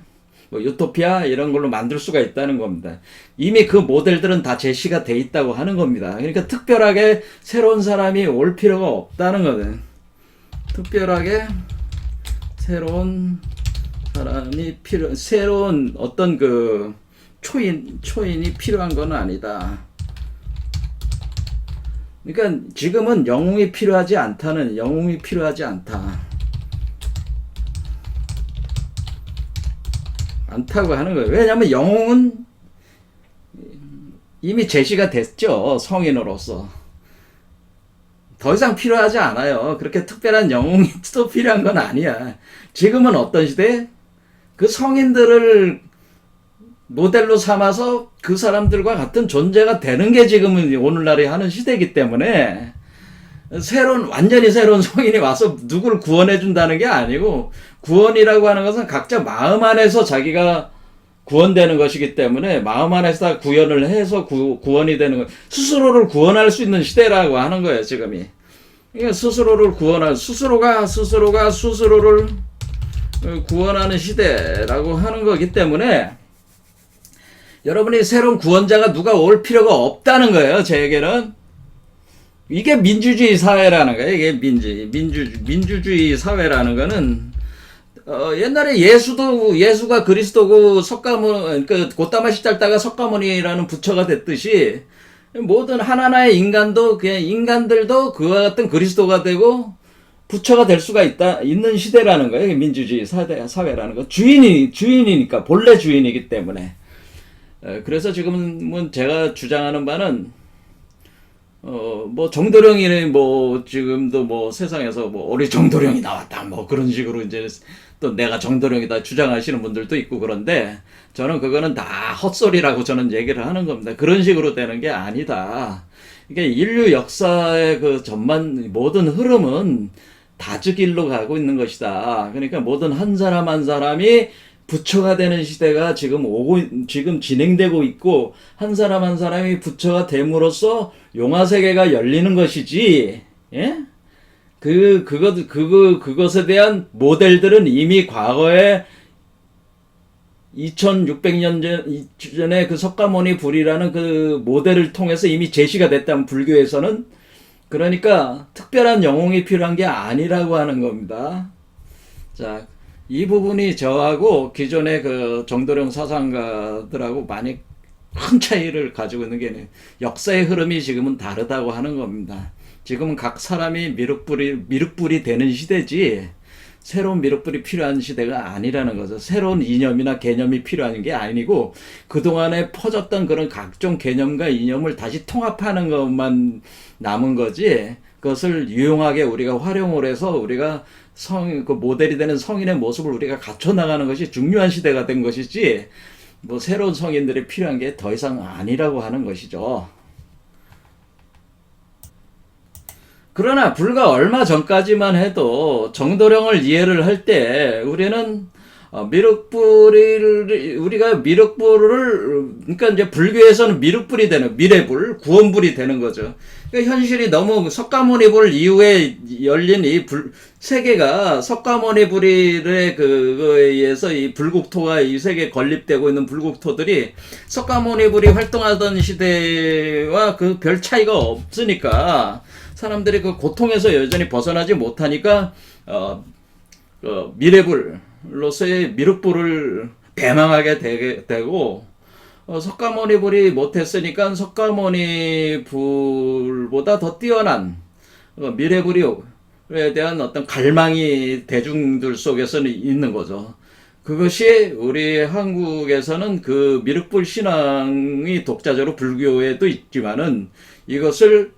뭐 유토피아 이런 걸로 만들 수가 있다는 겁니다. 이미 그 모델들은 다 제시가 돼 있다고 하는 겁니다. 그러니까 특별하게 새로운 사람이 올 필요가 없다는 거죠. 특별하게 새로운 사람이 새로운 어떤 그 초인이 필요한 건 아니다. 그러니까 지금은 영웅이 필요하지 않다. 않다고 하는 거예요. 왜냐하면 영웅은 이미 제시가 됐죠. 성인으로서. 더 이상 필요하지 않아요. 그렇게 특별한 영웅이 또 필요한 건 아니야. 지금은 어떤 시대? 그 성인들을 모델로 삼아서 그 사람들과 같은 존재가 되는 게 지금은 오늘날에 하는 시대이기 때문에 완전히 새로운 성인이 와서 누구를 구원해 준다는 게 아니고, 구원이라고 하는 것은 각자 마음 안에서 자기가 구원되는 것이기 때문에 마음 안에서 다 구현을 해서 구원이 되는 거, 스스로를 구원할 수 있는 시대라고 하는 거예요, 지금이. 그러니까 스스로를 스스로가 스스로를 구원하는 시대라고 하는 거기 때문에 여러분이 새로운 구원자가 누가 올 필요가 없다는 거예요, 제에게는. 이게 민주주의 사회라는 거예요. 이게 민주주의 사회라는 거는 옛날에 예수가 그리스도고 곧다마시 짤다가 석가모니라는 부처가 됐듯이 모든 하나하나의 인간들도 그와 같은 그리스도가 되고 부처가 될 수가 있는 시대라는 거예요. 민주주의 사회라는 거. 주인이니까, 본래 주인이기 때문에. 그래서 지금은 제가 주장하는 바는 뭐 정도령이 지금도 세상에서 우리 정도령이 나왔다 그런 식으로 이제 또 내가 정도령이다 주장하시는 분들도 있고, 그런데 저는 그거는 다 헛소리라고 저는 얘기를 하는 겁니다. 그런 식으로 되는 게 아니다. 이게 인류 역사의 그 모든 흐름은 다즉일로 가고 있는 것이다. 그러니까 모든 한 사람 한 사람이 부처가 되는 시대가 지금 진행되고 있고, 한 사람 한 사람이 부처가 됨으로써 용화세계가 열리는 것이지, 예? 그것에 대한 모델들은 이미 과거에 2600년 전에 그 석가모니 불이라는 그 모델을 통해서 이미 제시가 됐다면, 불교에서는. 그러니까 특별한 영웅이 필요한 게 아니라고 하는 겁니다. 자, 이 부분이 저하고 기존의 그 정도령 사상가들하고 많이 큰 차이를 가지고 있는 게, 역사의 흐름이 지금은 다르다고 하는 겁니다. 지금은 각 사람이 미륵불이 되는 시대지, 새로운 미륵불이 필요한 시대가 아니라는 거죠. 새로운 이념이나 개념이 필요한 게 아니고, 그동안에 퍼졌던 그런 각종 개념과 이념을 다시 통합하는 것만 남은 거지, 그것을 유용하게 우리가 활용을 해서 우리가 그 모델이 되는 성인의 모습을 우리가 갖춰 나가는 것이 중요한 시대가 된 것이지, 새로운 성인들이 필요한 게 더 이상 아니라고 하는 것이죠. 그러나 불과 얼마 전까지만 해도 정도령을 이해를 할 때 우리는 우리가 그러니까 이제 불교에서는 미륵불이 되는, 미래불, 구원불이 되는 거죠. 그러니까 현실이 너무 석가모니불 이후에 열린 세계가 석가모니불의 그거에 의해서 이 불국토가 이 세계에 건립되고 있는 불국토들이 석가모니불이 활동하던 시대와 그 별 차이가 없으니까 사람들이 그 고통에서 여전히 벗어나지 못하니까 미래불로서의 미륵불을 배망하게 되고, 석가모니 불이 못했으니까 석가모니 불보다 더 뛰어난 미래불에 대한 어떤 갈망이 대중들 속에서는 있는 거죠. 그것이 우리 한국에서는 그 미륵불 신앙이 독자적으로 불교에도 있지만은 이것을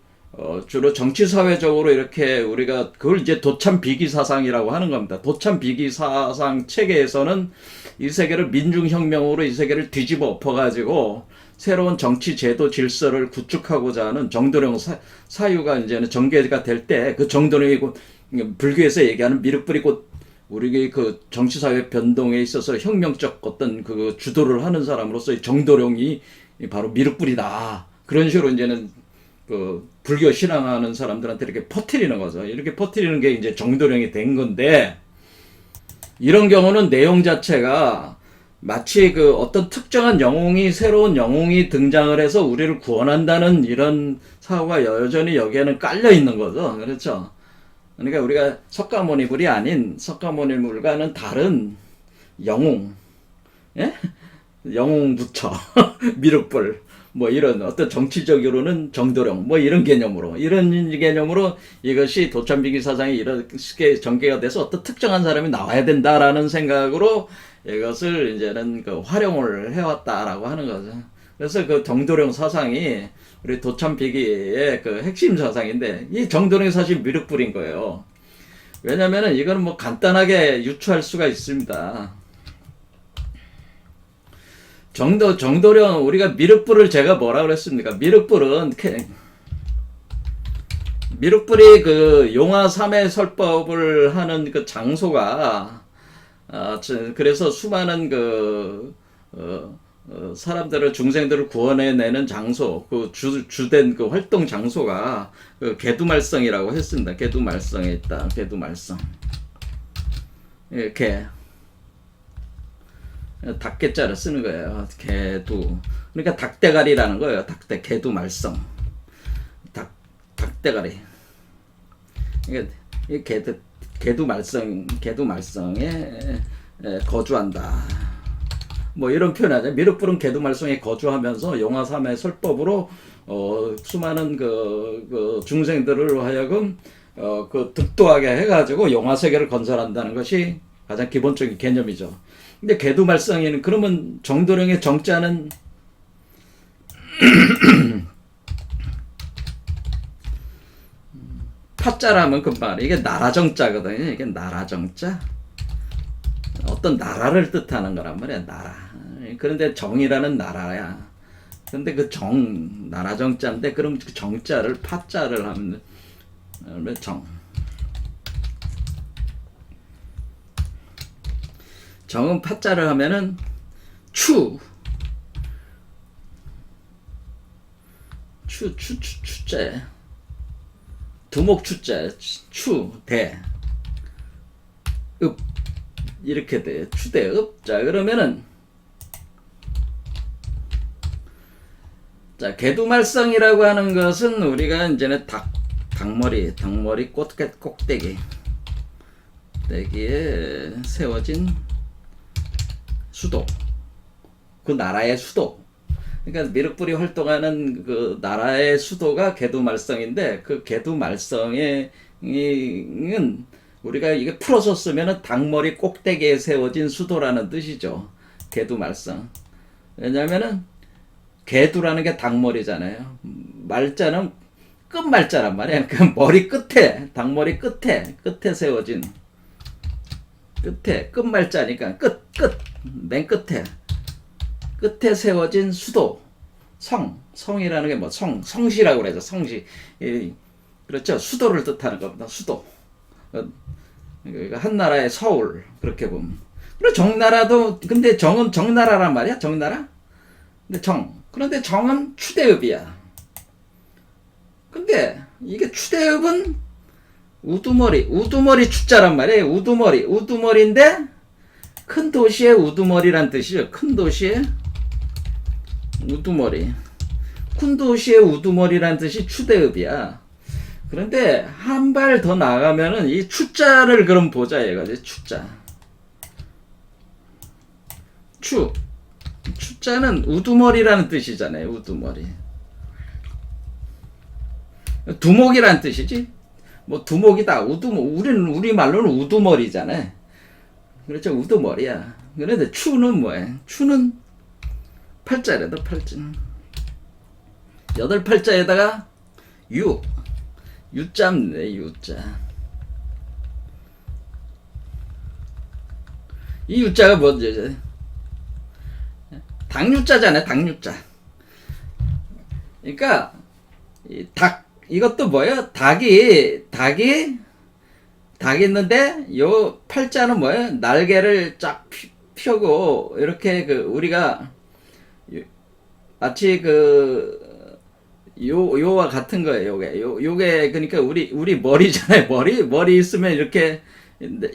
주로 정치사회적으로 이렇게 우리가 그걸 이제 도참비기사상이라고 하는 겁니다. 도참비기사상 체계에서는 이 세계를 민중혁명으로 이 세계를 뒤집어 엎어가지고 새로운 정치 제도 질서를 구축하고자 하는 정도령 사유가 이제는 전개가 될 때 그 정도령이 불교에서 얘기하는 미륵불이 곧 우리 그 정치사회 변동에 있어서 혁명적 어떤 그 주도를 하는 사람으로서 정도령이 바로 미륵불이다. 그런 식으로 이제는 그 불교 신앙하는 사람들한테 이렇게 퍼뜨리는 거죠. 이렇게 퍼뜨리는 게 이제 정도령이 된 건데, 이런 경우는 내용 자체가 마치 그 어떤 특정한 영웅이 새로운 영웅이 등장을 해서 우리를 구원한다는 이런 사고가 여전히 여기에는 깔려 있는 거죠. 그렇죠. 그러니까 우리가 석가모니불이 아닌 석가모니불과는 다른 영웅, 예? 영웅 부처, 미륵불, 뭐 이런 어떤 정치적으로는 정도령, 뭐 이런 개념으로 이것이 도참비기 사상이 이렇게 전개가 돼서 어떤 특정한 사람이 나와야 된다라는 생각으로 이것을 이제는 그 활용을 해왔다라고 하는 거죠. 그래서 그 정도령 사상이 우리 도참비기의 그 핵심 사상인데, 이 정도령이 사실 미륵불인 거예요. 왜냐면은 이거는 뭐 간단하게 유추할 수가 있습니다. 정도령, 우리가 미륵불을 제가 뭐라 그랬습니까? 미륵불이 그 용화 삼해 설법을 하는 그 장소가, 그래서 수많은 사람들을, 중생들을 구원해내는 장소, 그 주된 그 활동 장소가 그 개두말성이라고 했습니다. 개두말성에 있다. 개두말성. 이렇게 닭개자를 쓰는 거예요. 개두. 그러니까 닭대가리라는 거예요. 개두말성. 닭대가리. 그러니까 이 개두말성에 거주한다. 뭐 이런 표현하죠. 미륵불은 개두말성에 거주하면서 용화삼의 설법으로 수많은 그 중생들을 하여금 그 득도하게 해가지고 용화세계를 건설한다는 것이 가장 기본적인 개념이죠. 근데 개두말성에는, 그러면 정도령의 정자는 파자라면 금방 이게 나라정자거든요. 이게 나라정자. 어떤 나라를 뜻하는 거란 말이야. 나라. 그런데 정이라는 나라야. 근데 그 나라정자인데, 그럼 그 정자를 파자를 하면 정은 파자를 하면은 추자에 두목 추자에 대 읍 이렇게 돼. 추대읍. 자, 그러면은 자, 개두말성이라고 하는 것은 우리가 이제는 닭머리 꼭대기에 세워진 수도, 그 나라의 수도. 그러니까 미륵불이 활동하는 그 나라의 수도가 개두말성인데, 그 개두말성은 우리가 이게 풀어서 쓰면은 닭머리 꼭대기에 세워진 수도라는 뜻이죠. 개두말성. 왜냐면은 개두라는 게 닭머리잖아요. 말자는 끝말자란 말이야. 그 머리 끝에, 닭머리 끝에 세워진, 끝말자니까 맨 끝에 세워진 수도, 성이라는 게 뭐 성시라고 그러죠. 성시. 그렇죠. 수도를 뜻하는 겁니다. 수도. 한 나라의 서울, 그렇게 보면. 그리고 정나라도, 근데 정은 정나라란 말이야. 정나라. 그런데 정은 추대읍이야. 근데 이게 추대읍은 우두머리 추자란 말이에요. 우두머리인데 큰 도시의 우두머리란 뜻이죠. 큰 도시의 우두머리. 큰 도시의 우두머리란 뜻이 추대읍이야. 그런데 한 발 더 나가면은 이 추자를 그럼 보자, 얘가. 추자. 추자는 우두머리라는 뜻이잖아요. 우두머리. 두목이라는 뜻이지. 뭐 두목이다. 우리는 우리 말로는 우두머리잖아요. 그렇죠. 우두머리야. 그런데 추는 뭐예요? 추는 팔자래도 팔자. 8팔자에다가 유자인데 유자. 이 유자가 뭐죠? 당유자잖아요. 당유자. 그러니까 이것도 뭐예요? 닭이 있는데 요 팔자는 뭐예요? 날개를 쫙 펴고 이렇게 우리가 마치 요와 같은 거예요. 요게 그러니까 우리 머리잖아요. 머리 있으면 이렇게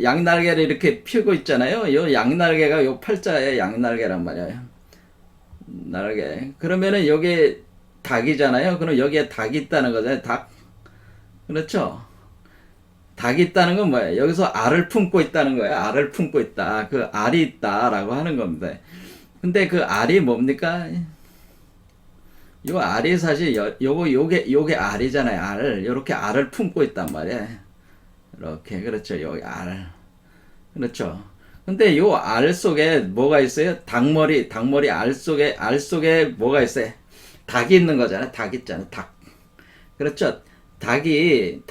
양날개를 이렇게 펴고 있잖아요. 요 양날개가 요 팔자의 양날개란 말이에요. 날개. 그러면은 여기 닭이잖아요. 그럼 여기에 닭이 있다는 거잖아요. 닭. 그렇죠? 닭이 있다는 건 뭐예요? 여기서 알을 품고 있다는 거예요. 알을 품고 있다. 그 알이 있다라고 하는 겁니다. 근데 그 알이 뭡니까? 요 알이 사실 요게 알이잖아요. 알. 요렇게 알을 품고 있단 말이에요. 이렇게. 그렇죠. 여기 알. 그렇죠. 근데 요 알 속에 뭐가 있어요? 닭머리 알 속에 뭐가 있어요? 닭이 있는 거잖아요. 닭 있잖아요. 닭. 그렇죠. 닭이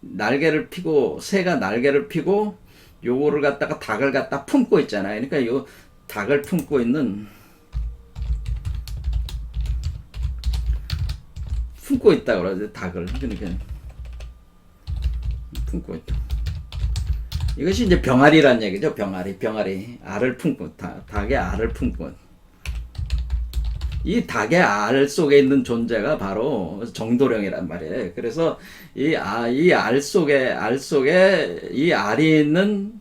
날개를 피고, 새가 날개를 피고, 요거를 갖다가 닭을 갖다 품고 있잖아요. 그러니까 요 닭을 품고 있다 그러죠. 닭을. 그러니까 품고 있다. 이것이 이제 병아리란 얘기죠. 병아리. 알을 품고, 닭의 알을 품고. 이 닭의 알 속에 있는 존재가 바로 정도령이란 말이에요. 그래서 이 알 속에 이 알이 있는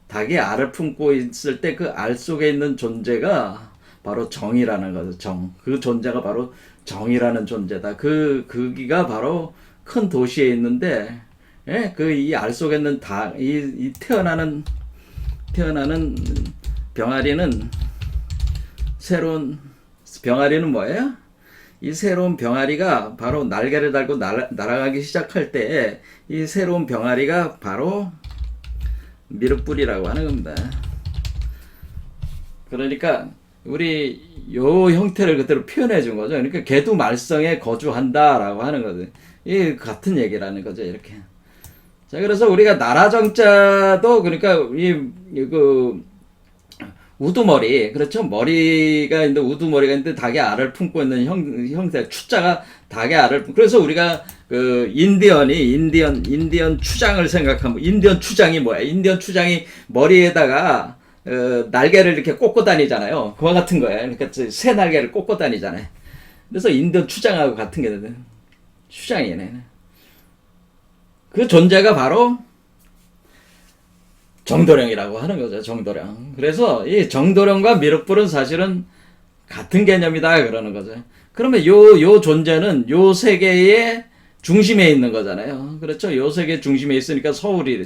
닭이 알을 품고 있을 때 그 알 속에 있는 존재가 바로 정이라는 거죠. 정. 그 존재가 바로 정이라는 존재다. 그기가 바로 큰 도시에 있는데, 예? 이 알 속에 있는 이 태어나는 병아리는 병아리는 뭐예요? 이 새로운 병아리가 바로 날개를 달고 날아가기 시작할 때 이 새로운 병아리가 바로 미륵불이라고 하는 겁니다. 그러니까 우리 요 형태를 그대로 표현해 준 거죠. 그러니까 개두말성에 거주한다라고 하는 거죠. 이 같은 얘기라는 거죠. 이렇게. 자, 그래서 우리가 나라정자도 그러니까 우두머리, 그렇죠? 머리가 있는데, 우두머리가 있는데, 닭의 알을 품고 있는 형태, 추자가 닭의 알을 그래서 우리가, 인디언 추장을 생각하면, 인디언 추장이 뭐야? 인디언 추장이 머리에다가, 날개를 이렇게 꽂고 다니잖아요. 그와 같은 거예요. 그러니까, 새 날개를 꽂고 다니잖아요. 그래서 인디언 추장하고 같은 게 되네. 추장이네. 그 존재가 바로, 정도령이라고 하는 거죠. 정도령. 그래서 이 정도령과 미륵불은 사실은 같은 개념이다 그러는 거죠. 그러면 요 존재는 요 세계의 중심에 있는 거잖아요. 그렇죠? 요 세계 중심에 있으니까 서울이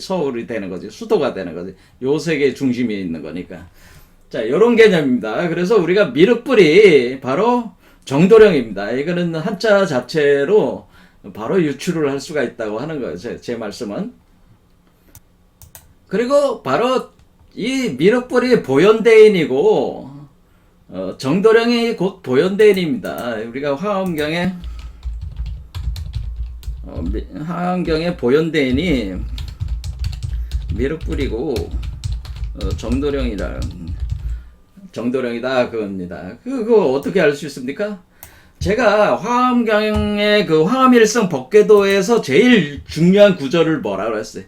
되는 거지. 수도가 되는 거지. 요 세계 중심에 있는 거니까. 자, 요런 개념입니다. 그래서 우리가 미륵불이 바로 정도령입니다. 이거는 한자 자체로 바로 유추를 할 수가 있다고 하는 거예요. 제 말씀은. 그리고 바로 이 미륵불이 보현대인이고 정도령이 곧 보현대인입니다. 우리가 화엄경에 보현대인이 미륵불이고 정도령이다 그겁니다. 그거 어떻게 알 수 있습니까? 제가 화엄경의 화엄일성 법궤도에서 제일 중요한 구절을 뭐라고 했어요?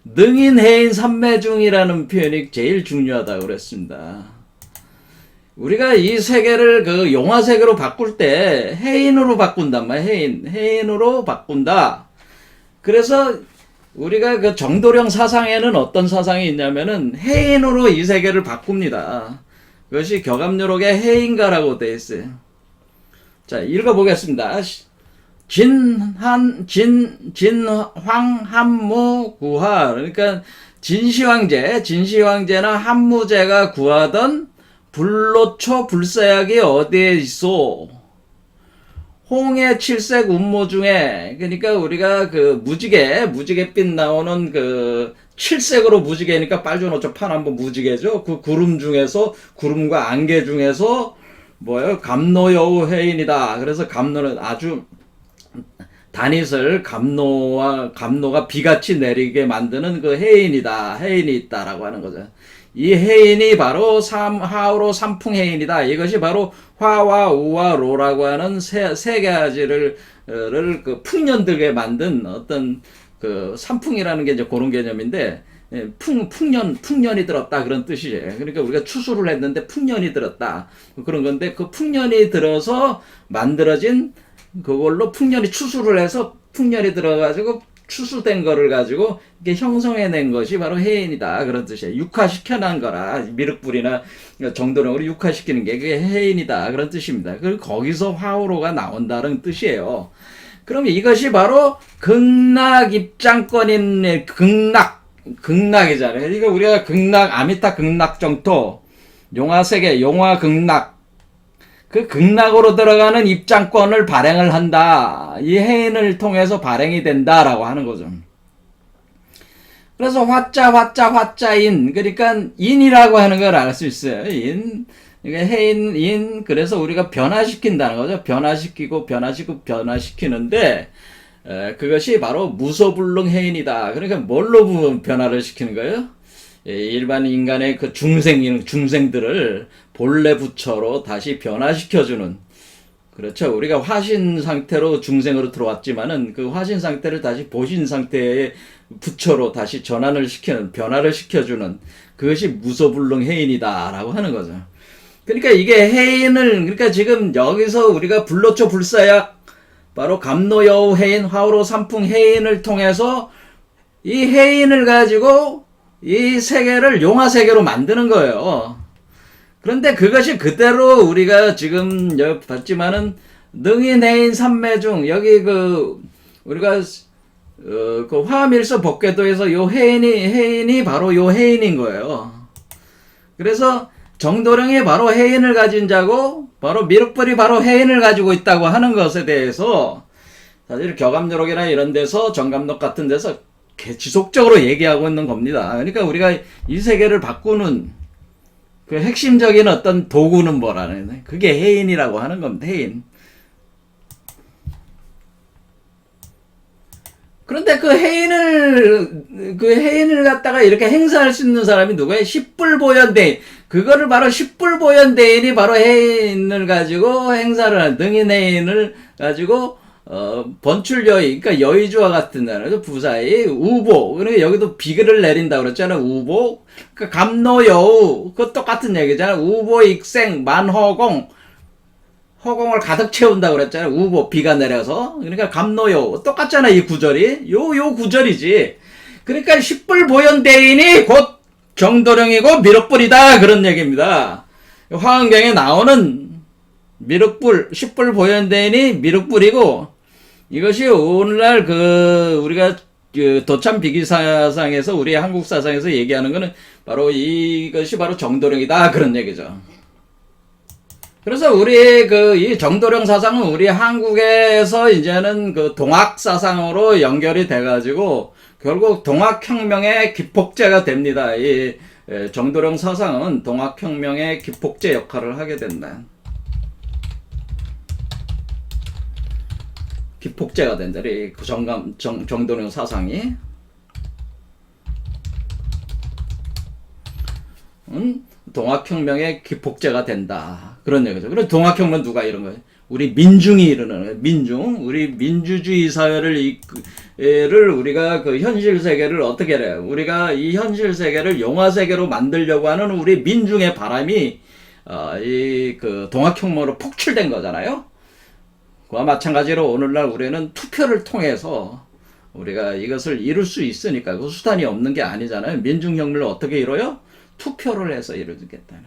능인해인 삼매중이라는 표현이 제일 중요하다고 그랬습니다. 우리가 이 세계를 용화세계로 바꿀 때 해인으로 바꾼단 말이에요. 해인으로 바꾼다. 그래서 우리가 정도령 사상에는 어떤 사상이 있냐면은 해인으로 이 세계를 바꿉니다. 그것이 격암요록의 해인가라고 되어 있어요. 자, 읽어보겠습니다. 진황한무 구하. 그러니까 진시황제나 한무제가 구하던 불로초 불사약이 어디에 있어? 홍해 칠색 운모 중에, 그러니까 우리가 그 무지개빛 나오는 그 칠색으로 무지개니까 빨주노초 파남보 무지개죠. 그 구름 중에서, 구름과 안개 중에서 뭐예요? 감노여우 해인이다. 그래서 감노는 아주 단잇을 감노가 비같이 내리게 만드는 그 해인이다. 해인이 있다라고 하는 거죠. 이 해인이 바로 하우로 삼풍해인이다. 이것이 바로 화와 우와 로라고 하는 세 가지를 그 풍년들게 만든 어떤 그 삼풍이라는 게 이제 그런 개념인데, 풍년이 들었다 그런 뜻이에요. 그러니까 우리가 추수를 했는데 풍년이 들었다 그런 건데, 그 풍년이 들어서 만들어진 그걸로 풍년이 추수를 해서 풍년이 들어가지고 추수된 거를 가지고 이렇게 형성해낸 것이 바로 해인이다 그런 뜻이에요. 육화시켜난 거라, 미륵불이나 정도령으로 육화시키는 게 그게 해인이다 그런 뜻입니다. 그리고 거기서 화호로가 나온다는 뜻이에요. 그럼 이것이 바로 극락 입장권인 극락이잖아요. 그러니까 우리가 극락, 아미타 극락 정토, 용화세계, 용화극락, 그 극락으로 들어가는 입장권을 발행을 한다. 이 해인을 통해서 발행이 된다라고 하는 거죠. 그래서 화자인, 그러니까 인이라고 하는 걸 알 수 있어요. 인. 그러니까 해인, 그래서 우리가 변화시킨다는 거죠. 변화시키는데, 그것이 바로 무소불능 해인이다. 그러니까 뭘로 변화를 시키는 거예요? 일반 인간의 그 중생들을 본래 부처로 다시 변화시켜주는, 그렇죠. 우리가 화신 상태로 중생으로 들어왔지만은 그 화신 상태를 다시 보신 상태의 부처로 다시 변화를 시켜주는 그것이 무소불능 해인이다라고 하는 거죠. 그러니까 이게 해인을, 그러니까 지금 여기서 우리가 불로초 불사약, 바로 감노여우 해인, 화우로 삼풍 해인을 통해서 이 해인을 가지고 이 세계를 용화세계로 만드는 거예요. 그런데 그것이 그대로 우리가 지금 여기 봤지만은 능인해인 삼매 중 여기 그 우리가 그 화밀서 법궤도에서 요 해인이 바로 요 해인인 거예요. 그래서 정도령이 바로 해인을 가진 자고 바로 미륵불이 바로 해인을 가지고 있다고 하는 것에 대해서 사실 격암요록이나 이런 데서 정감록 같은 데서 지속적으로 얘기하고 있는 겁니다. 그러니까 우리가 이 세계를 바꾸는 그 핵심적인 어떤 도구는 뭐라는, 그게 해인이라고 하는 겁니다. 해인. 그런데 그 해인을 갖다가 이렇게 행사할 수 있는 사람이 누구예요? 십불보현대인. 그거를 바로 십불보현대인이 바로 해인을 가지고 행사를 하는, 능인해인을 가지고 번출여의, 그러니까 여의주와 같은 나라죠. 부사의 우보. 그러니까 여기도 비글을 내린다고 그랬잖아요. 우보. 그러니까 감노여우. 그거 똑같은 얘기잖아요. 우보 익생 만허공. 허공을 가득 채운다고 그랬잖아요. 우보, 비가 내려서. 그러니까 감노여우. 똑같잖아요. 이 구절이. 요 구절이지. 그러니까 십불보현대인이 곧 정도령이고 미륵불이다. 그런 얘기입니다. 화엄경에 나오는 미륵불, 십불보현대인이 미륵불이고, 이것이 오늘날 우리가 도참 비기사상에서, 우리 한국 사상에서 얘기하는 거는 바로 이것이 바로 정도령이다. 그런 얘기죠. 그래서 우리 이 정도령 사상은 우리 한국에서 이제는 그 동학 사상으로 연결이 돼가지고 결국 동학혁명의 기폭제가 됩니다. 이 정도령 사상은 동학혁명의 기폭제 역할을 하게 된다. 기폭제가 된다. 그 정도령 사상이. 동학혁명의 기폭제가 된다. 그런 얘기죠. 그래서 동학혁명 누가 이런 거예요? 우리 민중이 이루는 거예요. 우리 민주주의 사회를 우리가 그 현실 세계를 어떻게 해요? 우리가 이 현실 세계를 용화 세계로 만들려고 하는 우리 민중의 바람이 그 동학혁명으로 폭출된 거잖아요. 그와 마찬가지로 오늘날 우리는 투표를 통해서 우리가 이것을 이룰 수 있으니까 그 수단이 없는 게 아니잖아요. 민중혁명을 어떻게 이뤄요? 투표를 해서 이루겠다는.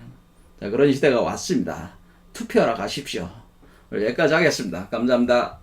자, 그런 시대가 왔습니다. 투표하러 가십시오. 여기까지 하겠습니다. 감사합니다.